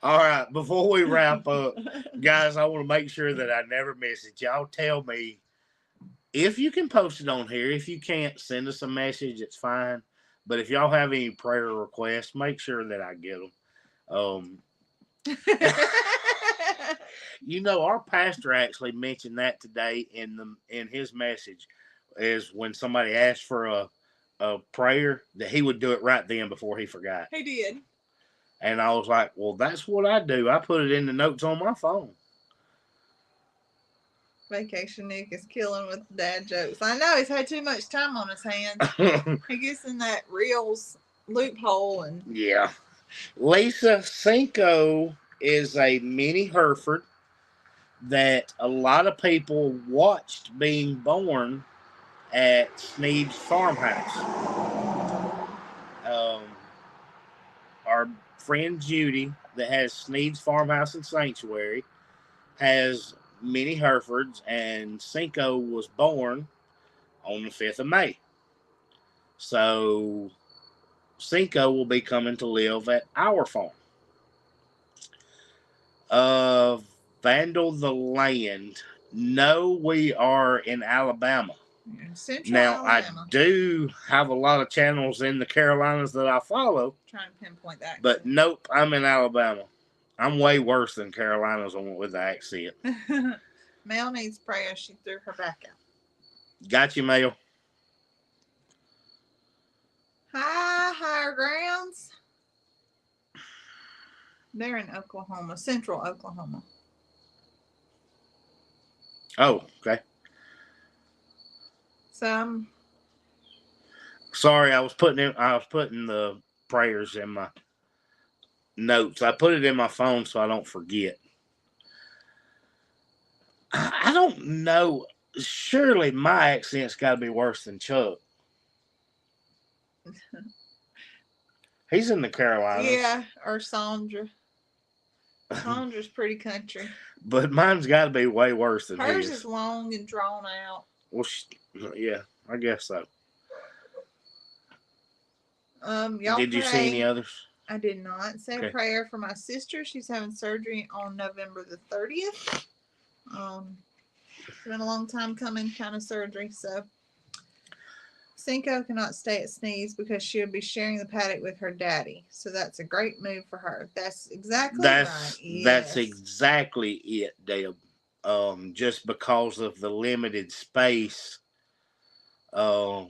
S2: All right, before we wrap up, guys, I want to make sure that I never miss it. Y'all tell me if you can post it on here. If you can't, send us a message. It's fine. But if y'all have any prayer requests, make sure that I get them. You know, our pastor actually mentioned that today in his message, is when somebody asked for a prayer, that he would do it right then before he forgot.
S1: He did.
S2: And I was like, well, that's what I do. I put it in the notes on my phone.
S1: Vacation Nick is killing with dad jokes. I know he's had too much time on his hands. He gets in that Reels loophole and
S2: yeah. Lisa Cinco is a mini Hereford that a lot of people watched being born at Sneed's farmhouse. Our friend Judy, that has Sneed's farmhouse and sanctuary, has mini Herefords, and Cinco was born on the 5th of May. So Cinco will be coming to live at our farm. Vandal the Land. No, we are in Alabama.
S1: Central
S2: Now,
S1: Alabama.
S2: I do have a lot of channels in the Carolinas that I follow.
S1: Trying to pinpoint that.
S2: But nope, I'm in Alabama. I'm way worse than Carolinas with the accent.
S1: Mel needs prayer. She threw her back out.
S2: Got you, Mel.
S1: Hi, Higher Grounds. They're in Oklahoma, Central Oklahoma.
S2: Oh, okay.
S1: So
S2: sorry, I was putting the prayers in my notes. I put it in my phone so I don't forget. I don't know. Surely my accent's got to be worse than Chuck. He's in the Carolinas.
S1: Yeah, or Sandra. Sandra's pretty country.
S2: But mine's got to be way worse than his.
S1: Hers is long and drawn out.
S2: Well, yeah, I guess so.
S1: Y'all
S2: Did you see any others?
S1: I did not. Say a prayer for my sister. She's having surgery on November the 30th. It's been a long time coming, kind of surgery. So Cinco cannot stay at Sneed's because she'll be sharing the paddock with her daddy. So that's a great move for her. That's exactly right. Yes.
S2: That's exactly it, Deb. Just because of the limited space, they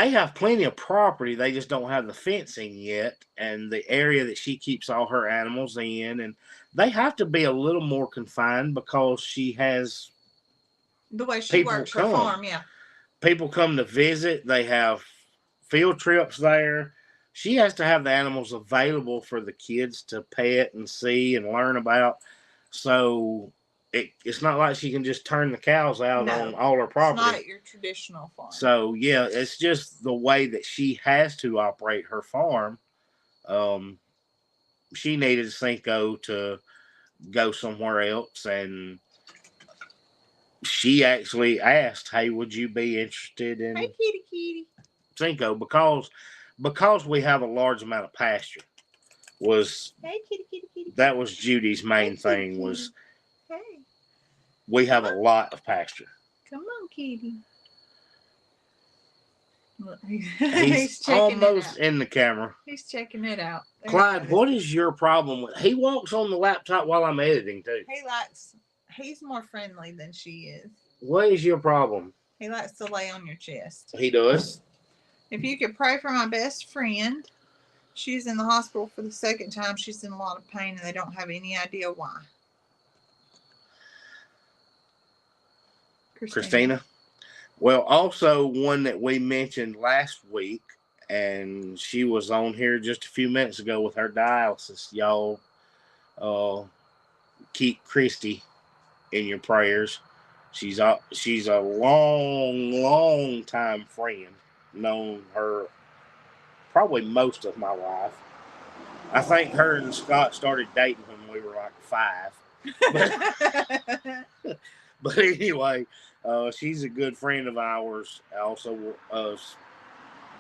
S2: have plenty of property. They just don't have the fencing yet, and the area that she keeps all her animals in, and they have to be a little more confined because she has
S1: the way she works her farm. Yeah,
S2: people come to visit. They have field trips there. She has to have the animals available for the kids to pet and see and learn about. So it's not like she can just turn the cows out on all her property.
S1: It's not your traditional farm.
S2: So yeah, it's just the way that she has to operate her farm. She needed Cinco to go somewhere else, and she actually asked, "Hey, would you be interested in
S1: kitty
S2: Cinco?" Because we have a large amount of pasture. That was Judy's main thing. Was we have a lot of pasture.
S1: Come on, kitty.
S2: He's almost in the camera.
S1: He's checking it out.
S2: Clyde, what is your problem with? He walks on the laptop while I'm editing too.
S1: He's more friendly than she is.
S2: What is your problem?
S1: He likes to lay on your chest.
S2: He does.
S1: If you could pray for my best friend, she's in the hospital for the second time. She's in a lot of pain and they don't have any idea why.
S2: Christina. Well, also one that we mentioned last week, and she was on here just a few minutes ago with her dialysis. Y'all keep Christy in your prayers. She's a long time friend. Known her probably most of my life. I think her and Scott started dating when we were like 5. But anyway, she's a good friend of ours, also a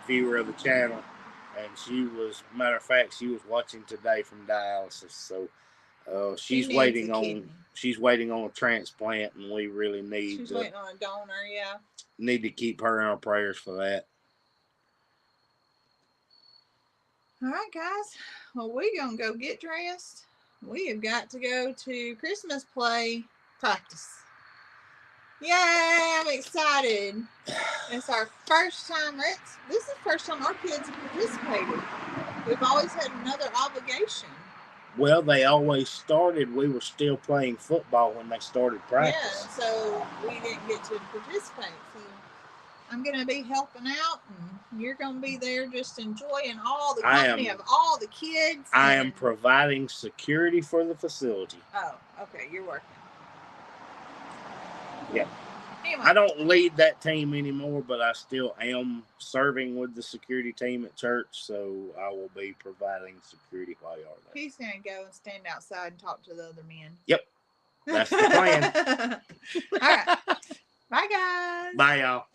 S2: viewer of the channel. And she was, matter of fact, she was watching today from dialysis. So she's waiting on a transplant, and we really need.
S1: She's waiting on a donor, yeah.
S2: Need to keep her in our prayers for that.
S1: All right, guys. Well, we're gonna go get dressed. We have got to go to Christmas play practice. Yay, I'm excited. It's our first time. This is the first time our kids have participated. We've always had another obligation.
S2: Well, they always started. We were still playing football when they started practice.
S1: Yeah, so we didn't get to participate. So I'm going to be helping out, and you're going to be there just enjoying all the company of all the kids.
S2: I am providing security for the facility.
S1: Oh, okay. You're working.
S2: Yeah.
S1: Anyway.
S2: I don't lead that team anymore, but I still am serving with the security team at church, so I will be providing security while y'all are there.
S1: He's going to go and stand outside and talk to the other men.
S2: Yep. That's the plan.
S1: All right. Bye, guys.
S2: Bye, y'all.